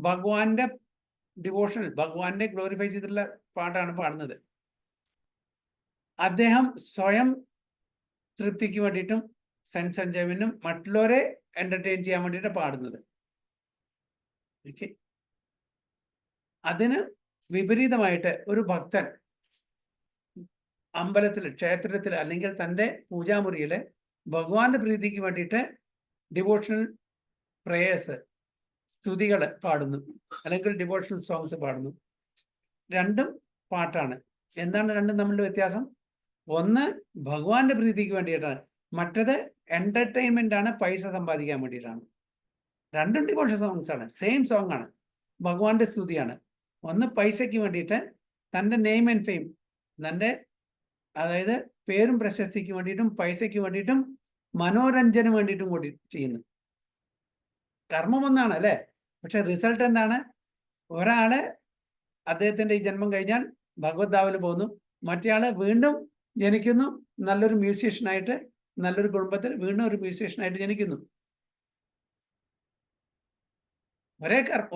ഭഗവാന്റെ ഡിവോഷണൽ, ഭഗവാന്റെ ഗ്ലോറിഫൈ ചെയ്തിട്ടുള്ള പാട്ടാണ് പാടുന്നത്. അദ്ദേഹം സ്വയം തൃപ്തിക്ക് വേണ്ടിയിട്ടും സെൻസ് എൻജോയ്മെന്റിനും മറ്റുള്ളവരെ എന്റർടൈൻ ചെയ്യാൻ വേണ്ടിയിട്ട് പാടുന്നത്. ഓക്കെ, അതിന് വിപരീതമായിട്ട് ഒരു ഭക്തൻ അമ്പലത്തിൽ, ക്ഷേത്രത്തിൽ അല്ലെങ്കിൽ തൻ്റെ പൂജാമുറിയിൽ ഭഗവാന്റെ പ്രീതിക്ക് വേണ്ടിയിട്ട് ഡിവോഷണൽ പ്രേയേഴ്സ്, സ്തുതികൾ പാടുന്നു, അല്ലെങ്കിൽ ഡിവോഷണൽ സോങ്സ് പാടുന്നു. രണ്ടും പാട്ടാണ്. എന്താണ് രണ്ടും തമ്മിലുള്ള വ്യത്യാസം? ഒന്ന് ഭഗവാന്റെ പ്രീതിക്ക് വേണ്ടിയിട്ടാണ്, മറ്റത് എന്റർടൈൻമെന്റ് ആണ്, പൈസ സമ്പാദിക്കാൻ വേണ്ടിയിട്ടാണ്. രണ്ടും ഡിവോഷണൽ സോങ്സ് ആണ്, സെയിം സോങ് ആണ്, ഭഗവാന്റെ സ്തുതിയാണ്. ഒന്ന് പൈസയ്ക്ക് വേണ്ടിയിട്ട്, തൻ്റെ നെയിം ആൻഡ് ഫെയിം, തൻ്റെ അതായത് പേരും പ്രശസ്തിക്ക് വേണ്ടിയിട്ടും പൈസയ്ക്ക് വേണ്ടിയിട്ടും മനോരഞ്ജനം വേണ്ടിയിട്ടും കൂടി ചെയ്യുന്നു. കർമ്മം ഒന്നാണ് അല്ലേ? പക്ഷെ റിസൾട്ട് എന്താണ്? ഒരാള് അദ്ദേഹത്തിന്റെ ഈ ജന്മം കഴിഞ്ഞാൽ ഭഗവത് ധാമിൽ പോകുന്നു, മറ്റേയാള് വീണ്ടും ജനിക്കുന്നു, നല്ലൊരു മ്യൂസീഷ്യനായിട്ട്, നല്ലൊരു കുടുംബത്തിൽ വീണ്ടും ഒരു മ്യൂസീഷ്യനായിട്ട് ജനിക്കുന്നു.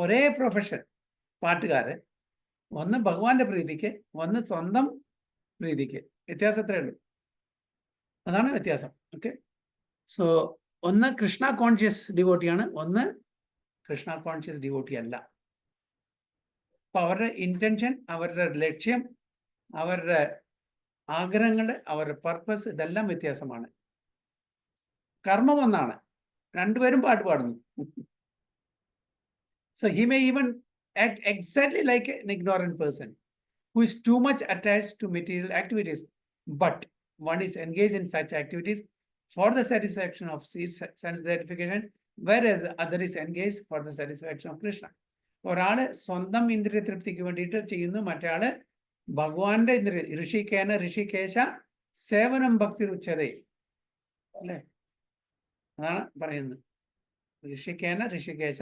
ഒരേ പ്രൊഫഷൻ, പാട്ടുകാര്, ഒന്ന് ഭഗവാന്റെ പ്രീതിക്ക്, ഒന്ന് സ്വന്തം പ്രീതിക്ക്. വ്യത്യാസത്രേ ഉള്ളൂ. അതാണ് വ്യത്യാസം. ഓക്കെ, സോ ഒന്ന് കൃഷ്ണ കോൺഷ്യസ് ഡിവോട്ടിയാണ്, ഒന്ന് കൃഷ്ണ കോൺഷ്യസ് ഡിവോട്ടി അല്ല. അപ്പൊ അവരുടെ ഇന്റൻഷൻ, അവരുടെ ലക്ഷ്യം, അവരുടെ ആഗ്രഹങ്ങൾ, അവരുടെ പർപ്പസ്, ഇതെല്ലാം വ്യത്യാസമാണ്. കർമ്മം ഒന്നാണ്, രണ്ടുപേരും പാട്ട് പാടുന്നു. So he may even act exactly like an ignorant person who is too much attached to material activities, but one is engaged in such activities for the satisfaction of sense gratification, whereas the other is engaged for the satisfaction of Krishna. ഒരാള് സ്വന്തം ഇന്ദ്രിയ തൃപ്തിക്ക് വേണ്ടിയിട്ട് ചെയ്യുന്നു, മറ്റേ ഭഗവാന്റെ ഋഷികേന ഋഷികേശ സേവനം ഭക്തി ഉച്ചതേ അല്ലെ, അതാണ് പറയുന്നത്. ഋഷികേന ഋഷികേശ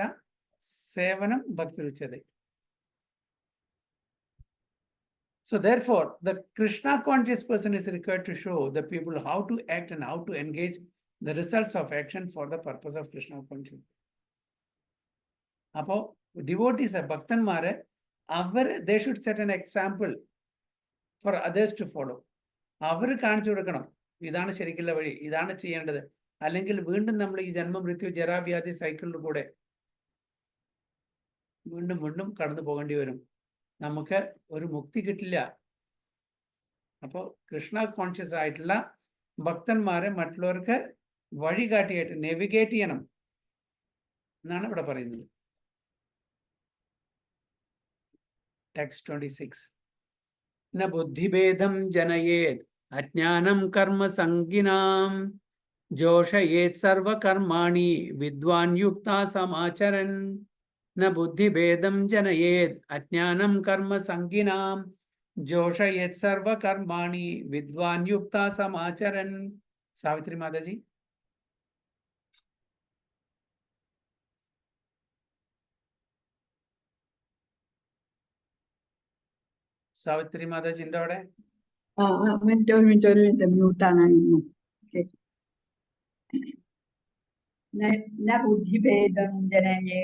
സേവനം ഭക്തി ഉച്ചതേ. So therefore, the Krishna conscious person is required to show the people how to act and how to engage the results of action for the purpose of Krishna consciousness. അപ്പോ devotees, ഭക്തന്മാരെ they should set an example for others to follow. അവർ കാണിച്ചു കൊടുക്കണം, ഇതാണ് ശരിക്കുള്ള വഴി, ഇതാണ് ചെയ്യേണ്ടത്. അല്ലെങ്കിൽ വീണ്ടും നമ്മൾ ഈ ജന്മ മൃത്യു ജരാവ്യാധി സൈക്കിളിൽ കൂടെ വീണ്ടും വീണ്ടും കടന്നു പോകേണ്ടി വരും. നമുക്ക് ഒരു മുക്തി കിട്ടില്ല. അപ്പോൾ കൃഷ്ണ കോൺഷ്യസ് ആയിട്ടുള്ള ഭക്തന്മാരെ മറ്റുള്ളവർക്ക് വഴികാട്ടിയായിട്ട് നേവിഗേറ്റ് ചെയ്യണം എന്നാണ് ഇവിടെ പറയുന്നത്. ടെക്സ്റ്റ് 26. ന ബുദ്ധിഭേദം ജനയേത് അജ്ഞാനം കർമ്മ സംഗിനാം ജോഷയേത് സർവകർമാണി വിദ്വാൻ യുക്ത സമാചരൻ. ന ബുദ്ധിഭേദം ജനയേത് അജ്ഞാനം കർമ്മ സംഗിനാം ജോഷയേത് സർവകർമാണി വിദ്വാൻ യുക്ത സമാചരൻ. സാവിത്രി മാതാജി. സാവിത്രി മാതാജി ഉണ്ടോ അവിടെ? മിനിറ്റ് മ്യൂട്ടാണായിരുന്നു. ബുദ്ധിഭേദം ജനയേ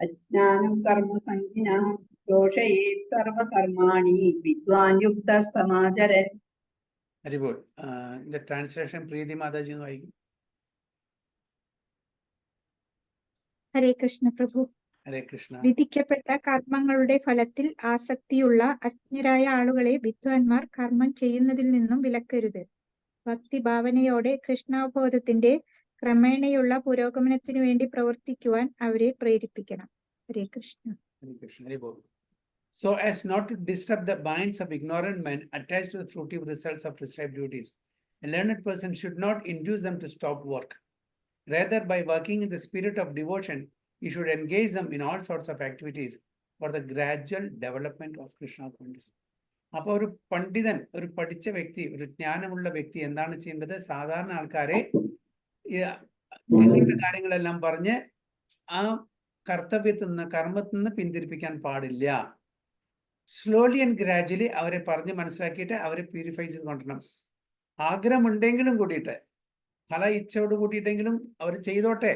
അജ്ഞാനം കർമ്മ സംഗിനാം ദോഷയേ സർവകർമാണി വിദ്വാൻ യുക്ത സമാചരൻ. അരിപോൾ. ട്രാൻസ്ലേഷൻ പ്രീതി മാതാജി ഒന്ന് വായിക്കും. ഹരേ കൃഷ്ണ പ്രഭു. ഹരേ കൃഷ്ണ. വിധിക്കപ്പെട്ട കർമ്മങ്ങളുടെ ഫലത്തിൽ ആസക്തിയുള്ള അജ്ഞരായ ആളുകളെ വിദ്വാൻമാർ കർമ്മം ചെയ്യുന്നതിൽ നിന്നും വിലക്കരുത്. ഭക്തിഭാവനയോടെ കൃഷ്ണാവബോധത്തിന്റെ ക്രമേണയുള്ള പുരോഗമനത്തിനു വേണ്ടി പ്രവർത്തിക്കുവാൻ അവരെ പ്രേരിപ്പിക്കണം. ഹരേ Krishna. Hare Krishna. ഹരിപോൾ. So as not to disturb the minds of ignorant men attached to the fruitive results of prescribed duties, a learned person should not induce them to stop work. Rather, by working in the spirit of devotion, he should engage them in all sorts of activities for the gradual development of Krishna consciousness. അപ്പോൾ ഒരു പണ്ഡിതൻ, ഒരു പഠിച്ച വ്യക്തി, ഒരു ജ്ഞാനമുള്ള വ്യക്തി എന്താണ് ചെയ്യേണ്ടത്? സാധാരണ ആൾക്കാരെ ഇങ്ങനത്തെ കാര്യങ്ങളെല്ലാം പറഞ്ഞ് ആ കർത്തവ്യത്തിൽ നിന്ന്, കർമ്മത്തിൽ നിന്ന് പിന്തിരിപ്പിക്കാൻ പാടില്ല. സ്ലോലി ആൻഡ് ഗ്രാജുവലി അവരെ പറഞ്ഞ് മനസ്സിലാക്കിയിട്ട് അവരെ പ്യൂരിഫൈ ചെയ്ത് കൊണ്ടുവരണം. ആഗ്രഹമുണ്ടെങ്കിലും കൂടിയിട്ട്, ഫല ഇച്ഛയോട് കൂട്ടിയിട്ടെങ്കിലും അവർ ചെയ്തോട്ടെ.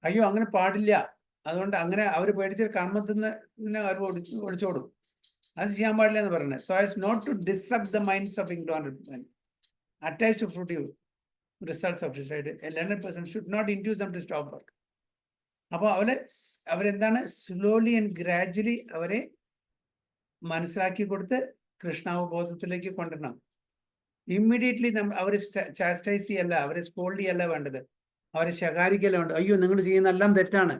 അയ്യോ അങ്ങനെ പാടില്ല, അതുകൊണ്ട് അങ്ങനെ അവർ പേടിച്ച് കർമ്മത്തിൽ നിന്ന് അവർ ഒളിച്ചോടും, അത് ചെയ്യാൻ പാടില്ല എന്ന് പറയുന്നത്. So as not to disturb the minds of ignorant men attached to fruitive results of suicide, a learned person should not induce them to stop work. അപ്പോൾ അവരെന്താണ് സ്ലോലി ആൻഡ് ഗ്രാജുവലി അവരെ മനസ്സിലാക്കി കൊടുത്ത് കൃഷ്ണാവബോധത്തിലേക്ക് കൊണ്ടുവരണം. ഇമ്മീഡിയറ്റ്ലി അവരെ ചാസ്റ്റൈസ് ചെയ്യല്ല, അവരെ scold ചെയ്യല്ല വേണ്ടത്, അവരെ ശകാരിക്കല്ല വേണ്ടത്. അയ്യോ നിങ്ങൾ ചെയ്യുന്ന എല്ലാം തെറ്റാണ്,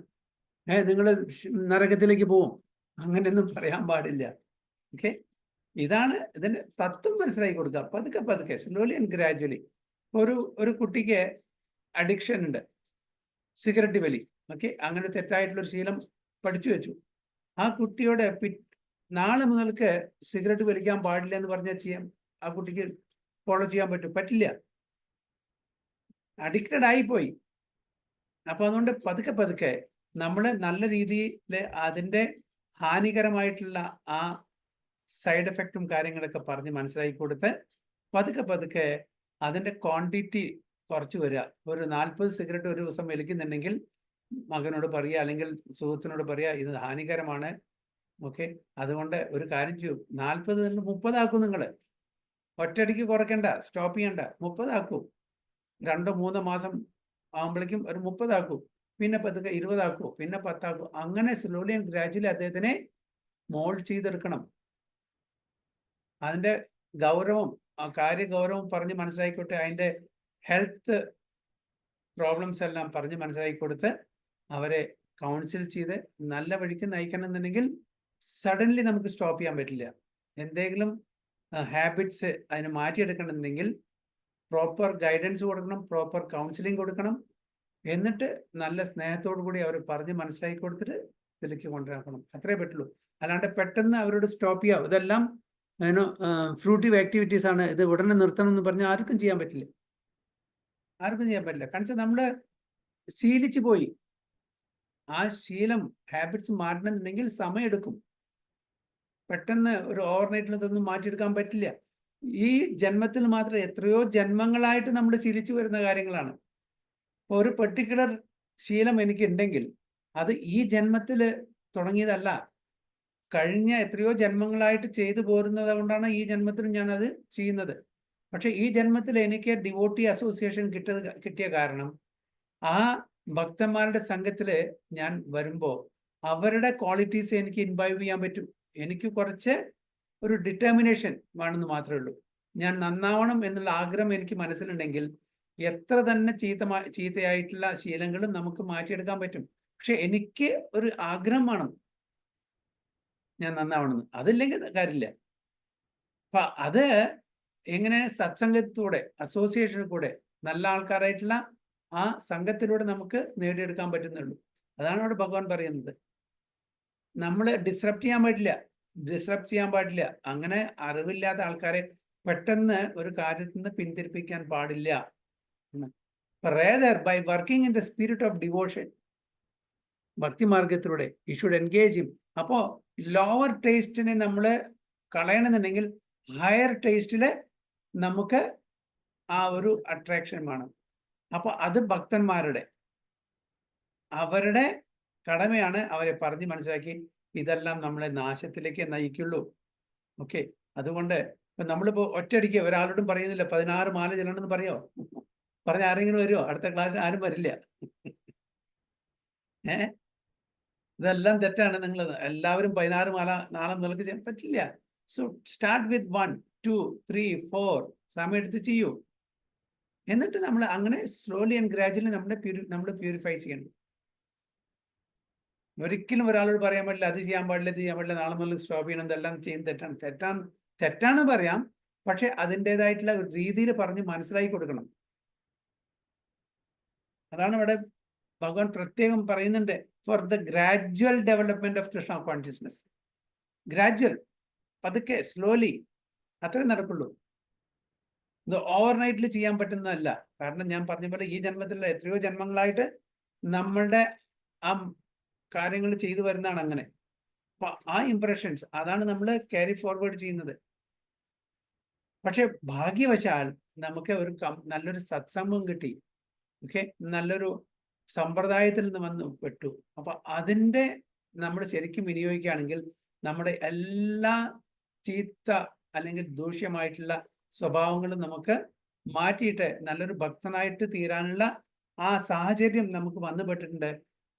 നിങ്ങൾ നരകത്തിലേക്ക് പോവും, അങ്ങനെയൊന്നും പറയാൻ പാടില്ല. ഓക്കെ, ഇതാണ് ഇതിന്റെ തത്വം മനസ്സിലാക്കി കൊടുക്കുക. പതുക്കെ പതുക്കെ, സ്ലോലി ആൻഡ് ഗ്രാജുവലി. ഒരു കുട്ടിക്ക് അഡിക്ഷൻ ഉണ്ട്, സിഗരറ്റ് വലി. ഓക്കെ, അങ്ങനെ തെറ്റായിട്ടുള്ളൊരു ശീലം പഠിച്ചു വെച്ചു. ആ കുട്ടിയോട് നാളെ മുതൽക്ക് സിഗരറ്റ് വലിക്കാൻ പാടില്ല എന്ന് പറഞ്ഞാൽ ആ കുട്ടിക്ക് ഫോളോ ചെയ്യാൻ പറ്റില്ല. അഡിക്റ്റഡ് ആയിപ്പോയി. അപ്പൊ അതുകൊണ്ട് പതുക്കെ പതുക്കെ നമ്മൾ നല്ല രീതിയിൽ അതിൻ്റെ ഹാനികരമായിട്ടുള്ള ആ സൈഡ് എഫക്റ്റും കാര്യങ്ങളൊക്കെ പറഞ്ഞ് മനസ്സിലാക്കി കൊടുത്ത് പതുക്കെ പതുക്കെ അതിൻ്റെ ക്വാണ്ടിറ്റി കുറച്ച് വരിക. ഒരു 40 സിഗരറ്റ് ഒരു ദിവസം വലിക്കുന്നുണ്ടെങ്കിൽ മകനോട് പറയുക, അല്ലെങ്കിൽ സുഹൃത്തിനോട് പറയുക, ഇത് ഹാനികരമാണ്. ഓക്കെ, അതുകൊണ്ട് ഒരു കാര്യം ചെയ്യും, 40 നിന്ന് 30 ആക്കും. നിങ്ങൾ ഒറ്റയടിക്ക് കുറയ്ക്കണ്ട, സ്റ്റോപ്പ് ചെയ്യണ്ട, 30 ആക്കൂ. 2-3 മാസം ആകുമ്പോഴേക്കും ഒരു 30 ആക്കൂ, പിന്നെ പതുക്കെ 20 ആക്കൂ, പിന്നെ 10 ആക്കൂ. അങ്ങനെ സ്ലോലി ആൻഡ് ഗ്രാജുവലി അദ്ദേഹത്തിനെ മോൾഡ് ചെയ്തെടുക്കണം. അതിൻ്റെ ഗൗരവം, ആ കാര്യഗൗരവം പറഞ്ഞ് മനസ്സിലാക്കിക്കൊട്ടെ, അതിൻ്റെ ഹെൽത്ത് പ്രോബ്ലംസ് എല്ലാം പറഞ്ഞ് മനസ്സിലാക്കി കൊടുത്ത് അവരെ കൗൺസിൽ ചെയ്ത് നല്ല വഴിക്ക് നയിക്കണം എന്നുണ്ടെങ്കിൽ സഡൻലി നമുക്ക് സ്റ്റോപ്പ് ചെയ്യാൻ പറ്റില്ല. എന്തെങ്കിലും ഹാബിറ്റ്സ് അതിന് മാറ്റിയെടുക്കണമെന്നുണ്ടെങ്കിൽ പ്രോപ്പർ ഗൈഡൻസ് കൊടുക്കണം, പ്രോപ്പർ കൗൺസിലിംഗ് കൊടുക്കണം. എന്നിട്ട് നല്ല സ്നേഹത്തോടു കൂടി അവർ പറഞ്ഞ് മനസ്സിലാക്കി കൊടുത്തിട്ട് ഇതിലേക്ക് കൊണ്ടുവരണം. അത്രേ പറ്റുള്ളൂ. അല്ലാണ്ട് പെട്ടെന്ന് അവരോട് സ്റ്റോപ്പ് ചെയ്യാം. ഇതെല്ലാം ഫ്രൂട്ടീവ് ആക്ടിവിറ്റീസ് ആണ്, ഇത് ഉടനെ നിർത്തണം എന്ന് പറഞ്ഞാൽ ആർക്കും ചെയ്യാൻ പറ്റില്ല. ആർക്കും ചെയ്യാൻ പറ്റില്ല. കാരണം നമ്മൾ ശീലിച്ചു പോയി. ആ ശീലം ഹാബിറ്റ്സ് മാറ്റണമെന്നുണ്ടെങ്കിൽ സമയമെടുക്കും. പെട്ടെന്ന് ഒരു ഓവർനൈറ്റിൽ ഇതൊന്നും മാറ്റിയെടുക്കാൻ പറ്റില്ല. ഈ ജന്മത്തിൽ മാത്രം എത്രയോ ജന്മങ്ങളായിട്ട് നമ്മൾ ശീലിച്ചു വരുന്ന കാര്യങ്ങളാണ്. ഒരു പെർട്ടിക്കുലർ ശീലം എനിക്ക് ഉണ്ടെങ്കിൽ അത് ഈ ജന്മത്തിൽ തുടങ്ങിയതല്ല, കഴിഞ്ഞ എത്രയോ ജന്മങ്ങളായിട്ട് ചെയ്തു പോരുന്നത് കൊണ്ടാണ് ഈ ജന്മത്തിലും ഞാൻ അത് ചെയ്യുന്നത്. പക്ഷെ ഈ ജന്മത്തിൽ എനിക്ക് ഡിവോട്ടി അസോസിയേഷൻ കിട്ടിയ കാരണം ആ ഭക്തന്മാരുടെ സംഘത്തിൽ ഞാൻ വരുമ്പോൾ അവരുടെ ക്വാളിറ്റീസ് എനിക്ക് ഇൻവൈവ് ചെയ്യാൻ പറ്റും. എനിക്ക് കുറച്ച് ഒരു ഡിറ്റർമിനേഷൻ വേണമെന്ന് മാത്രമേ ഉള്ളൂ. ഞാൻ നന്നാവണം എന്നുള്ള ആഗ്രഹം എനിക്ക് മനസ്സിലുണ്ടെങ്കിൽ എത്ര തന്നെ ചീത്തയായിട്ടുള്ള ശീലങ്ങളും നമുക്ക് മാറ്റിയെടുക്കാൻ പറ്റും. പക്ഷെ എനിക്ക് ഒരു ആഗ്രഹം വേണം ഞാൻ നന്നാവണമെന്ന്. അതില്ലെങ്കിൽ കാര്യമില്ല. അപ്പൊ അത് എങ്ങനെ സത്സംഗത്തിലൂടെ, അസോസിയേഷനിൽ കൂടെ, നല്ല ആൾക്കാരായിട്ടുള്ള ആ സംഘത്തിലൂടെ നമുക്ക് നേടിയെടുക്കാൻ പറ്റുന്നുള്ളൂ. അതാണ് അവിടെ ഭഗവാൻ പറയുന്നത്. നമ്മൾ ഡിസ്റപ്റ്റ് ചെയ്യാൻ പാടില്ല. അങ്ങനെ അറിവില്ലാത്ത ആൾക്കാരെ പെട്ടെന്ന് ഒരു കാര്യത്തിൽ നിന്ന് പിന്തിരിപ്പിക്കാൻ പാടില്ല. rather by working in the spirit of devotion, ഭക്തി മാർഗത്തിലൂടെ യു ഷുഡ് എൻഗേജ് ഹിം. അപ്പോൾ ലോവർ ടേസ്റ്റിനെ നമ്മൾ കളയണമെന്നുണ്ടെങ്കിൽ ഹയർ ടേസ്റ്റില് നമുക്ക് ആ ഒരു അട്രാക്ഷൻ വേണം. അപ്പൊ അത് ഭക്തന്മാരുടെ അവരുടെ കടമയാണ് അവരെ പറഞ്ഞ് മനസ്സിലാക്കി ഇതെല്ലാം നമ്മളെ നാശത്തിലേക്ക് നയിക്കുള്ളൂ. ഓക്കെ, അതുകൊണ്ട് ഇപ്പൊ നമ്മളിപ്പോ ഒറ്റയടിക്ക് ഒരാളോടും പറയുന്നില്ല 16 മാല ചെല്ലണമെന്ന് പറയോ? പറഞ്ഞ ആരെങ്കിലും വരുമോ? അടുത്ത ക്ലാസ്സിൽ ആരും വരില്ല. ഇതെല്ലാം തെറ്റാണ്. നിങ്ങൾ എല്ലാവരും 16 മാല നാളെ മുതൽക്ക് ചെയ്യാൻ പറ്റില്ല. സോ സ്റ്റാർട്ട് വിത്ത് 1, 2, 3, 4 സമയം എടുത്ത് ചെയ്യൂ. എന്നിട്ട് നമ്മൾ അങ്ങനെ സ്ലോലി ആൻഡ് ഗ്രാജുവലി നമ്മൾ പ്യൂരിഫൈ ചെയ്യണം. ഒരിക്കലും ഒരാളോട് പറയാൻ പാടില്ല അത് ചെയ്യാൻ പാടില്ല, ഇത് ചെയ്യാൻ പാടില്ല, നാളെ മുതൽ സ്റ്റോപ്പ് ചെയ്യണം, ഇതെല്ലാം ചെയ്യുന്നത് തെറ്റാണ് പറയാം. പക്ഷെ അതിൻ്റെതായിട്ടുള്ള ഒരു രീതിയിൽ പറഞ്ഞ് മനസ്സിലാക്കി കൊടുക്കണം. അതാണ് ഇവിടെ ഭഗവാൻ പ്രത്യേകം പറയുന്നുണ്ട്. For the gradual development of Krishna consciousness. Gradual, പതുക്കെ, സ്ലോലി, അത്രേ നടക്കുള്ളൂ. ഇത് ഓവർനൈറ്റിൽ ചെയ്യാൻ പറ്റുന്നതല്ല. കാരണം ഞാൻ പറഞ്ഞ പോലെ ഈ ജന്മത്തിലുള്ള എത്രയോ ജന്മങ്ങളായിട്ട് നമ്മളുടെ ആ കാര്യങ്ങൾ ചെയ്തു വരുന്നതാണ് അങ്ങനെ. അപ്പൊ ആ ഇംപ്രഷൻസ് അതാണ് നമ്മൾ ക്യാരി ഫോർവേഡ് ചെയ്യുന്നത്. പക്ഷെ ഭാഗ്യവശാൽ നമുക്ക് ഒരു നല്ലൊരു സത്സംഗം കിട്ടി. ഓക്കെ, നല്ലൊരു സമ്പ്രദായത്തിൽ നിന്ന് വന്ന് പെട്ടു. അപ്പൊ അതിൻ്റെ നമ്മൾ ശരിക്കും വിനിയോഗിക്കുകയാണെങ്കിൽ നമ്മുടെ എല്ലാ ചീത്ത അല്ലെങ്കിൽ ദൂഷ്യമായിട്ടുള്ള സ്വഭാവങ്ങളും നമുക്ക് മാറ്റിയിട്ട് നല്ലൊരു ഭക്തനായിട്ട് തീരാനുള്ള ആ സാഹചര്യം നമുക്ക് വന്നുപെട്ടിട്ടുണ്ട്.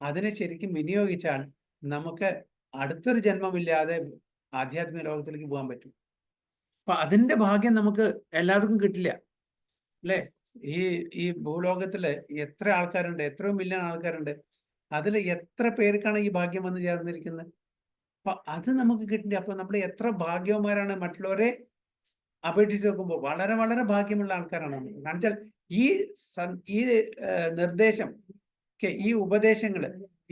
അതിനെ ശരിക്കും വിനിയോഗിച്ചാൽ നമുക്ക് അടുത്തൊരു ജന്മമില്ലാതെ ആധ്യാത്മിക ലോകത്തിലേക്ക് പോകാൻ പറ്റും. അപ്പൊ അതിന്റെ ഭാഗ്യം നമുക്ക് എല്ലാവർക്കും കിട്ടില്ല അല്ലേ? ഈ ഭൂലോകത്തില് എത്ര ആൾക്കാരുണ്ട്, എത്രയോ മില്യൺ ആൾക്കാരുണ്ട്. അതിൽ എത്ര പേർക്കാണ് ഈ ഭാഗ്യം വന്ന് ചേർന്നിരിക്കുന്നത്? അപ്പൊ അത് നമുക്ക് കിട്ടില്ല. അപ്പൊ നമ്മൾ എത്ര ഭാഗ്യവന്മാരാണ്. മറ്റുള്ളവരെ അപേക്ഷിച്ച് നോക്കുമ്പോൾ വളരെ വളരെ ഭാഗ്യമുള്ള ആൾക്കാരാണ് നമ്മൾ. കാരണം വെച്ചാൽ ഈ നിർദ്ദേശം, ഈ ഉപദേശങ്ങള്,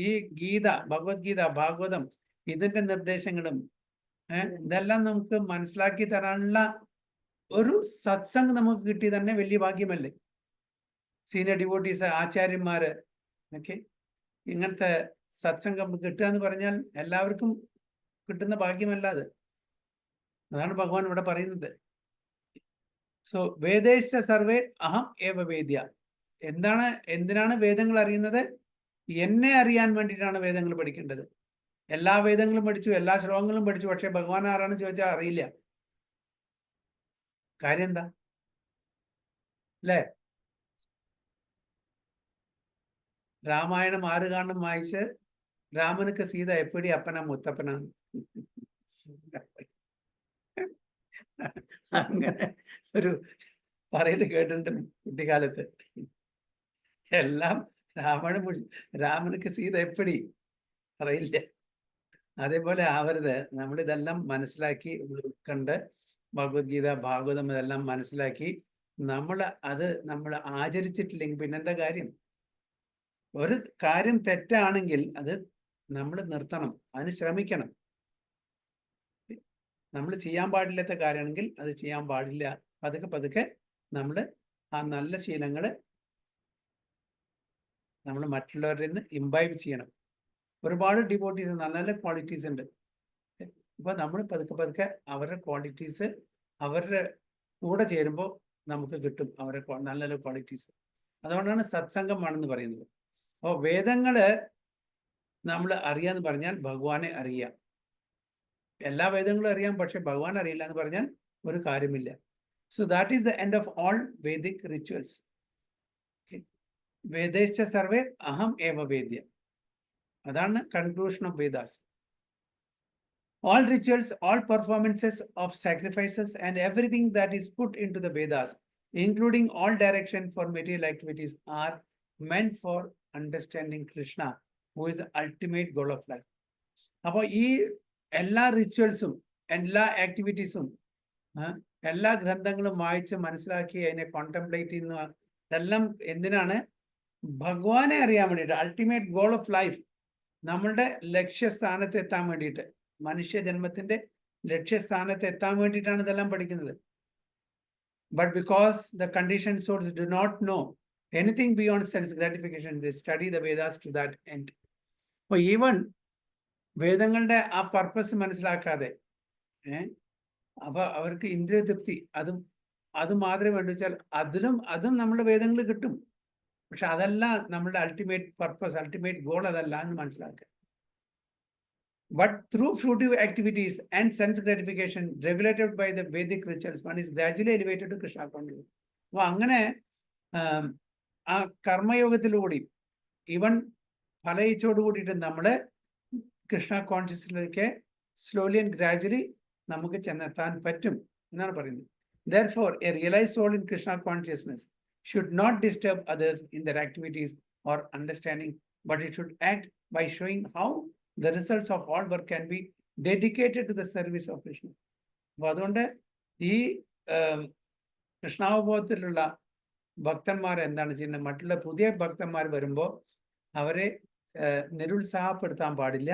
ഈ ഗീത, ഭഗവത്ഗീത, ഭാഗവതം, ഇതിന്റെ നിർദ്ദേശങ്ങളും ഇതെല്ലാം നമുക്ക് മനസ്സിലാക്കി തരാനുള്ള ഒരു സത്സംഗം നമുക്ക് കിട്ടി തന്നെ വലിയ ഭാഗ്യമല്ലേ? സീനിയർ ഡിവോട്ടീസ്, ആചാര്യന്മാര്, ഓക്കെ, ഇങ്ങനത്തെ സത്സംഗം കിട്ടുക എന്ന് പറഞ്ഞാൽ എല്ലാവർക്കും കിട്ടുന്ന ഭാഗ്യമല്ല അത്. അതാണ് ഭഗവാൻ ഇവിടെ പറയുന്നത്. സോ വേദേശ്ച സർവേ അഹം ഏവ വേദ്യ. എന്തിനാണ് വേദങ്ങൾ അറിയുന്നത്? എന്നെ അറിയാൻ വേണ്ടിയിട്ടാണ് വേദങ്ങൾ പഠിക്കേണ്ടത്. എല്ലാ വേദങ്ങളും പഠിച്ചു, എല്ലാ ശ്ലോകങ്ങളും പഠിച്ചു, പക്ഷെ ഭഗവാൻ ആരാണെന്ന് ചോദിച്ചാൽ അറിയില്ല. കാര്യം എന്താ അല്ലേ? രാമായണം 6 കാണും വായിച്ച് രാമനുക്ക് സീത എപ്പടി അപ്പന മുത്തപ്പനാണ്. അങ്ങനെ ഒരു പറയല് കേട്ടിട്ടുണ്ട് കുട്ടിക്കാലത്ത്. എല്ലാം രാമനുക്ക് സീത എപ്പടി അറിയില്ല. അതേപോലെ ആവരുത്. നമ്മളിതെല്ലാം മനസ്സിലാക്കി ഉൾക്കണ്ട് ഭഗവത്ഗീത, ഭാഗവതം ഇതെല്ലാം മനസ്സിലാക്കി നമ്മൾ ആചരിച്ചിട്ടില്ലെങ്കിൽ പിന്നെന്താ കാര്യം? ഒരു കാര്യം തെറ്റാണെങ്കിൽ അത് നമ്മൾ നിർത്തണം, അതിന് ശ്രമിക്കണം. നമ്മൾ ചെയ്യാൻ പാടില്ലാത്ത കാര്യമാണെങ്കിൽ അത് ചെയ്യാൻ പാടില്ല. പതുക്കെ പതുക്കെ നമ്മൾ ആ നല്ല ശീലങ്ങൾ നമ്മൾ മറ്റുള്ളവരിൽ നിന്ന് ഇംബൈബ് ചെയ്യണം. ഒരുപാട് ഡിവോട്ടീസ് നല്ല നല്ല ക്വാളിറ്റീസ് ഉണ്ട്. അപ്പൊ നമ്മൾ പതുക്കെ പതുക്കെ അവരുടെ ക്വാളിറ്റീസ് അവരുടെ കൂടെ ചേരുമ്പോൾ നമുക്ക് കിട്ടും അവരുടെ നല്ല നല്ല ക്വാളിറ്റീസ്. അതുകൊണ്ടാണ് സത്സംഗം ആണെന്ന് പറയുന്നത്. അപ്പോൾ വേദങ്ങള് നമ്മൾ അറിയാന്ന് പറഞ്ഞാൽ ഭഗവാനെ അറിയാം. എല്ലാ വേദങ്ങളും അറിയാം, പക്ഷെ ഭഗവാൻ അറിയില്ല എന്ന് പറഞ്ഞാൽ ഒരു കാര്യമില്ല. So that is the end of all Vedic rituals. വേദേശ്ച സർവേ അഹം ഏവ വേദ്യ. അതാണ് conclusion of Vedas. All rituals, all performances of sacrifices and everything that is put into the Vedas, including all direction for material activities, are meant for understanding Krishna, who is the ultimate goal of life. അപ്പോൾ ഈ എല്ലാ റിച്വൽസും എല്ലാ ആക്ടിവിറ്റീസും എല്ലാ ഗ്രന്ഥങ്ങളും വായിച്ച് മനസ്സിലാക്കി അതിനെ കോൺടെംപ്ലേറ്റ് ചെയ്യുന്ന ഇതെല്ലാം എന്തിനാണ്? ഭഗവാനെ അറിയാൻ വേണ്ടിയിട്ട്. അൾട്ടിമേറ്റ് ഗോൾ ഓഫ് ലൈഫ്, നമ്മളുടെ ലക്ഷ്യസ്ഥാനത്ത് എത്താൻ വേണ്ടിയിട്ട്, മനുഷ്യജന്മത്തിന്റെ ലക്ഷ്യസ്ഥാനത്ത് എത്താൻ വേണ്ടിയിട്ടാണ് ഇതെല്ലാം പഠിക്കുന്നത്. But because the condition souls do not know anything beyond sense gratification, they study the Vedas to that end. അപ്പോൾ ഈവൻ വേദങ്ങളുടെ ആ പർപ്പസ് മനസ്സിലാക്കാതെ അപ്പൊ അവർക്ക് ഇന്ദ്രിയ തൃപ്തി അത് മാത്രമേ വേണ്ടി വെച്ചാൽ അതും നമ്മുടെ വേദങ്ങൾ കിട്ടും. പക്ഷെ അതല്ല നമ്മളുടെ അൾട്ടിമേറ്റ് പർപ്പസ്, അൾട്ടിമേറ്റ് ഗോൾ അതല്ല എന്ന് മനസ്സിലാക്കുക. But through fruitive activities and sense gratification regulated by the Vedic rituals, one is gradually elevated to Krishna consciousness. അപ്പോൾ അങ്ങനെ ആ കർമ്മയോഗത്തിലൂടെ ഈവൻ ഫലയിച്ചോട് കൂടിയിട്ട് നമ്മള് കൃഷ്ണ കോൺഷ്യസിലേക്ക് സ്ലോലി ആൻഡ് ഗ്രാജുവലി നമുക്ക് ചെന്നെത്താൻ പറ്റും എന്നാണ് പറയുന്നത്. Therefore, a realized soul in Krishna consciousness should not disturb others in their activities or understanding, but it should act by showing how the results of all work can be dedicated to the service of Krishna. അപ്പോൾ അതുകൊണ്ട് ഈ കൃഷ്ണാവബോധത്തിലുള്ള ഭക്തന്മാർ എന്താണ് ചെയ്യുന്നത്? മറ്റുള്ള പുതിയ ഭക്തന്മാർ വരുമ്പോൾ അവരെ നിരുത്സാഹപ്പെടുത്താൻ പാടില്ല.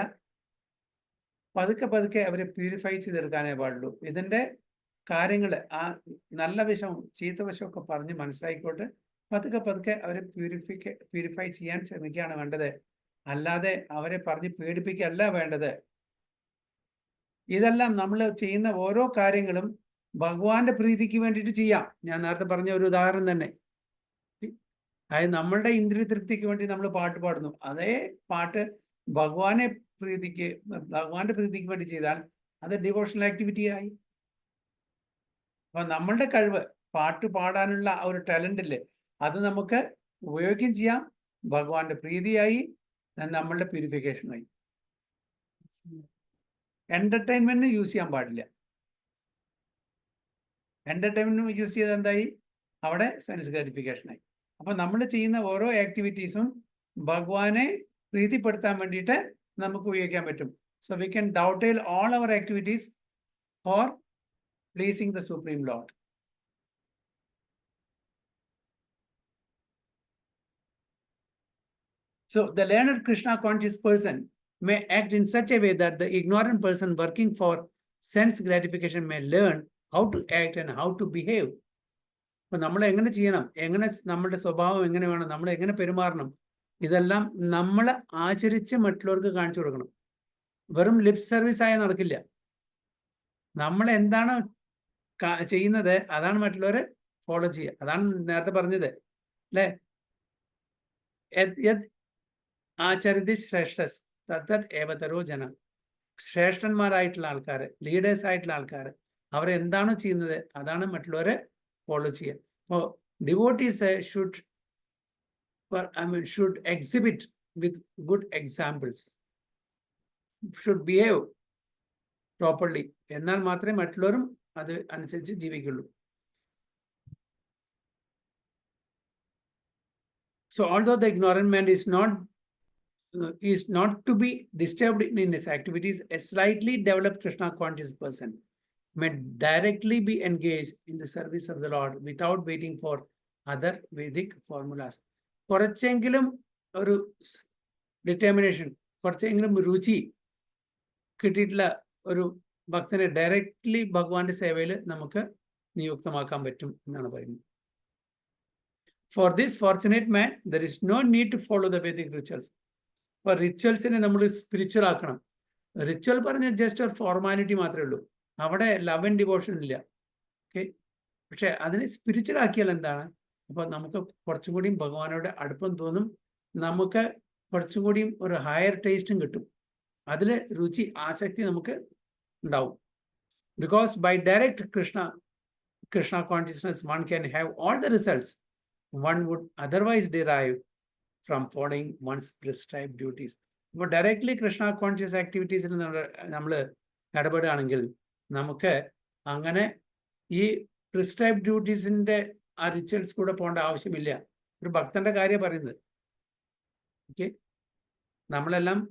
പതുക്കെ പതുക്കെ അവരെ പ്യൂരിഫൈ ചെയ്തെടുക്കാനേ പാടുള്ളൂ. ഇതിൻ്റെ കാര്യങ്ങൾ ആ നല്ല വശവും ചീത്ത വശവും ഒക്കെ പറഞ്ഞ് മനസ്സിലാക്കിക്കോട്ട് പതുക്കെ പതുക്കെ അവരെ പ്യൂരിഫൈ ചെയ്യാൻ ശ്രമിക്കുകയാണ് വേണ്ടത്. അല്ലാതെ അവരെ പറഞ്ഞ് പേടിപ്പിക്കുകയല്ല വേണ്ടത്. ഇതെല്ലാം നമ്മൾ ചെയ്യുന്ന ഓരോ കാര്യങ്ങളും ഭഗവാന്റെ പ്രീതിക്ക് വേണ്ടിയിട്ട് ചെയ്യാം. ഞാൻ നേരത്തെ പറഞ്ഞ ഒരു ഉദാഹരണം തന്നെ, അതായത് നമ്മളുടെ ഇന്ദ്രിയ തൃപ്തിക്ക് വേണ്ടി നമ്മൾ പാട്ട് പാടുന്നു. അതേ പാട്ട് ഭഗവാന്റെ പ്രീതിക്ക് വേണ്ടി ചെയ്താൽ അത് ഡിവോഷണൽ ആക്ടിവിറ്റി ആയി. അപ്പൊ നമ്മളുടെ കഴിവ്, പാട്ട് പാടാനുള്ള ആ ഒരു ടാലന്റ് ഇല്ലേ, അത് നമുക്ക് ഉപയോഗിക്കുകയും ചെയ്യാം. ഭഗവാന്റെ പ്രീതിയായി, നമ്മളുടെ പ്യൂരിഫിക്കേഷനായി. എന്റർടൈൻമെന്റിന് യൂസ് ചെയ്യാൻ പാടില്ല. എന്റർടൈൻമെന്റിന് യൂസ് ചെയ്ത് എന്തായി? അവിടെ സെൻസ് ഗ്രാറ്റിഫിക്കേഷനായി. അപ്പൊ നമ്മൾ ചെയ്യുന്ന ഓരോ ആക്ടിവിറ്റീസും ഭഗവാനെ പ്രീതിപ്പെടുത്താൻ വേണ്ടിയിട്ട് നമുക്ക് ഉപയോഗിക്കാൻ പറ്റും. So we can dovetail all our activities for pleasing the Supreme Lord. So the learned Krishna conscious person may act in such a way that the ignorant person working for sense gratification may learn how to act and how to behave. അപ്പോൾ നമ്മൾ എങ്ങനെ ചെയ്യണം, എങ്ങനെ നമ്മളുടെ സ്വഭാവം എങ്ങനെ വേണം, നമ്മൾ എങ്ങനെ പെരുമാറണം, ഇതെല്ലാം നമ്മൾ ആചരിച്ച് മറ്റുള്ളവർക്ക് കാണിച്ചു കൊടുക്കണം. വെറും ലിപ് സർവീസ് ആയി നടക്കില്ല. നമ്മൾ എന്താണ് ചെയ്യുന്നത് അതാണ് മറ്റുള്ളവർ ഫോളോ ചെയ്യുക. അതാണ് നേരത്തെ പറഞ്ഞത് അല്ലെ, ആചരിതി ശ്രേഷ്ഠസ് തത്തത് ഏവതരോ ജനം. ശ്രേഷ്ഠന്മാരായിട്ടുള്ള ആൾക്കാർ, ലീഡേഴ്സ് ആയിട്ടുള്ള ആൾക്കാർ, അവരെന്താണോ ചെയ്യുന്നത് അതാണ് മറ്റുള്ളവർ ഫോളോ ചെയ്യുക. അപ്പോൾ devotees should exhibit with good examples, should behave properly. എന്നാൽ മാത്രമേ മറ്റുള്ളവരും അത് അനുസരിച്ച് ജീവിക്കുള്ളൂ. So although the ignorant man is not to be disturbed in his activities, a slightly developed Krishna conscious person may directly be engaged in the service of the Lord without waiting for other Vedic formulas. കുറച്ചെങ്കിലും ഒരു determination, കുറച്ചെങ്കിലും രുചി കിട്ടിയിട്ടുള്ള ഒരു ഭക്തനെ directly ഭഗവാന്റെ സേവയിൽ നമുക്ക് നിയുക്തമാക്കാൻ പറ്റും എന്നാണ് പറയുന്നത്. For this fortunate man there is no need to follow the Vedic rituals. അപ്പൊ റിച്വൽസിനെ നമ്മൾ സ്പിരിച്വൽ ആക്കണം. റിച്വൽ പറഞ്ഞ ജസ്റ്റ് ഒരു ഫോർമാലിറ്റി മാത്രമേ ഉള്ളൂ, അവിടെ ലവ് ആൻഡ് ഡിവോഷൻ ഇല്ല. ഓക്കെ, പക്ഷെ അതിനെ സ്പിരിച്വൽ ആക്കിയാൽ എന്താണ്? അപ്പൊ നമുക്ക് കുറച്ചും കൂടിയും ഭഗവാനോട് അടുപ്പം തോന്നും, നമുക്ക് കുറച്ചും കൂടിയും ഒരു ഹയർ ടേസ്റ്റും കിട്ടും, അതിൽ രുചി ആസക്തി നമുക്ക് ഉണ്ടാവും. Because by direct Krishna consciousness one can have all the results one would otherwise derive from following one's prescribed duties. അപ്പോൾ ഡയറക്ട്ലി കൃഷ്ണ കോൺഷ്യസ് ആക്ടിവിറ്റീസിൽ നമ്മൾ ഇടപെടുകയാണെങ്കിൽ നമുക്ക് അങ്ങനെ ഈ പ്രിസ്ക്രൈബ് ഡ്യൂട്ടീസിന്റെ ആ റിച്വൽസ് കൂടെ പോകേണ്ട ആവശ്യമില്ല. ഒരു ഭക്തന്റെ കാര്യം പറയുന്നത്. ഓക്കെ, നമ്മളെല്ലാം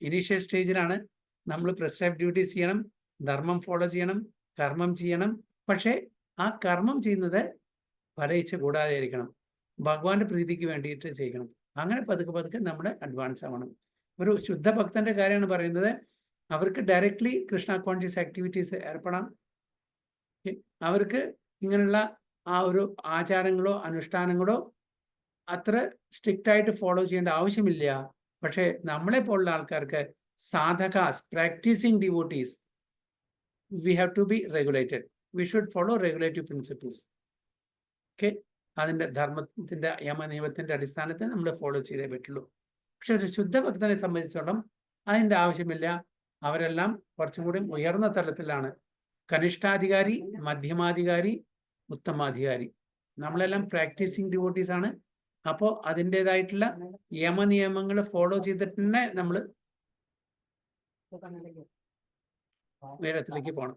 ഇനീഷ്യൽ സ്റ്റേജിലാണ്. നമ്മൾ പ്രിസ്ക്രൈബ് ഡ്യൂട്ടീസ് ചെയ്യണം, ധർമ്മം ഫോളോ ചെയ്യണം, കർമ്മം ചെയ്യണം. പക്ഷേ ആ കർമ്മം ചെയ്യുന്നത് ഫലയിച്ച കൂടാതെ ആയിരിക്കണം, ഭഗവാന്റെ പ്രീതിക്ക് വേണ്ടിയിട്ട് ചെയ്യണം. അങ്ങനെ പതുക്കെ പതുക്കെ നമ്മൾ അഡ്വാൻസ് ആവണം. ഒരു ശുദ്ധ ഭക്തന്റെ കാര്യമാണ് പറയുന്നത്. അവർക്ക് ഡയറക്ട്ലി കൃഷ്ണ കോൺഷ്യസ് ആക്ടിവിറ്റീസ് ഏർപ്പെടാം. അവർക്ക് ഇങ്ങനെയുള്ള ആ ഒരു ആചാരങ്ങളോ അനുഷ്ഠാനങ്ങളോ അത്ര സ്ട്രിക്റ്റ് ആയിട്ട് ഫോളോ ചെയ്യേണ്ട ആവശ്യമില്ല. പക്ഷെ നമ്മളെ പോലുള്ള ആൾക്കാർക്ക് sadhakas, practising devotees, we have to be regulated. We should follow regulative principles. Okay, അതിൻ്റെ ധർമ്മത്തിൻ്റെ യമനിയമത്തിൻ്റെ അടിസ്ഥാനത്തിൽ നമ്മൾ ഫോളോ ചെയ്തേ പറ്റുള്ളൂ. പക്ഷെ ഒരു ശുദ്ധ ഭക്തനെ സംബന്ധിച്ചിടത്തോളം അതിൻ്റെ ആവശ്യമില്ല. അവരെല്ലാം കുറച്ചും കൂടി ഉയർന്ന തലത്തിലാണ്. കനിഷ്ഠാധികാരി, മധ്യമാധികാരി, ഉത്തമാധികാരി. നമ്മളെല്ലാം പ്രാക്ടീസിങ് ഡിവോട്ടീസ് ആണ്. അപ്പോൾ അതിൻ്റെതായിട്ടുള്ള യമനിയമങ്ങൾ ഫോളോ ചെയ്തിട്ട് തന്നെ നമ്മൾ ഉയരത്തിലേക്ക് പോകണം.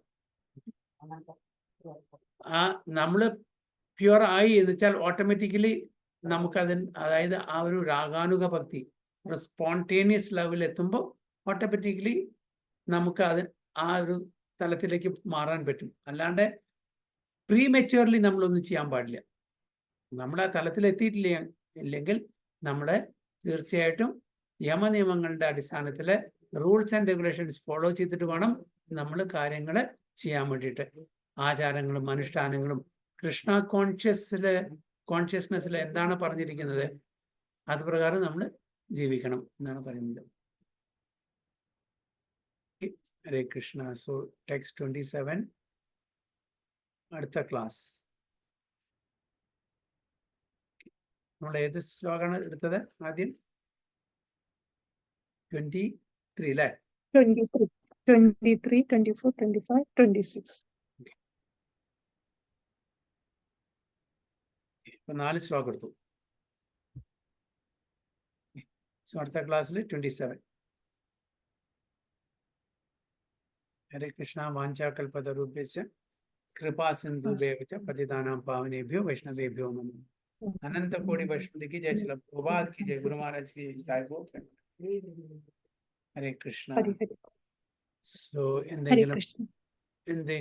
ആ നമ്മൾ പ്യുവർ ആയി എന്ന് വെച്ചാൽ ഓട്ടോമാറ്റിക്കലി നമുക്കതിന്, അതായത് ആ ഒരു രാഗാനുഗ ഭക്തി, ഒരു സ്പോണ്ടേനിയസ് ലെവലിൽ എത്തുമ്പോൾ ഓട്ടോമാറ്റിക്കലി നമുക്ക് അത് ആ ഒരു തലത്തിലേക്ക് മാറാൻ പറ്റും. അല്ലാണ്ട് പ്രീമെച്യൂർലി നമ്മളൊന്നും ചെയ്യാൻ പാടില്ല. നമ്മൾ ആ തലത്തിൽ എത്തിയിട്ടില്ലെങ്കിൽ നമ്മൾ തീർച്ചയായിട്ടും യമനിയമങ്ങളുടെ അടിസ്ഥാനത്തിൽ റൂൾസ് ആൻഡ് റെഗുലേഷൻസ് ഫോളോ ചെയ്തിട്ട് വേണം നമ്മൾ കാര്യങ്ങൾ ചെയ്യാൻ വേണ്ടിയിട്ട്. ആചാരങ്ങളും അനുഷ്ഠാനങ്ങളും കൃഷ്ണ കോൺഷ്യസ്നെസ്സിൽ എന്താണ് പറഞ്ഞിരിക്കുന്നത് അത് പ്രകാരം നമ്മൾ ജീവിക്കണം എന്നാണ് പറയുന്നത്. ഹരേ കൃഷ്ണ. സോ ടെക്സ്റ്റ് 27 അടുത്ത ക്ലാസ്. നമ്മൾ ഏത് ശ്ലോകമാണ് എടുത്തത് ആദ്യം? 23 അല്ലേ? 23, 23, 24, 25, 26. ഇപ്പൊ 4 ശ്ലോകം എടുത്തു. സോ അടുത്ത ക്ലാസ്സിൽ 27. ഹരേ കൃഷ്ണ. വാഞ്ചാകൽപതരുഭ്യശ്ച കൃപാ സിന്ധുഭ്യശ്ച പതിതാനാം പാവനേഭ്യോ വൈഷ്ണവേഭ്യോ നമഃ. अनंत कोटि वैष्णव की जय, श्रील प्रभात की जय, गुरु महाराज की जय बोल. हरे Krishna. Hare Hare. So Hare Krishna. in the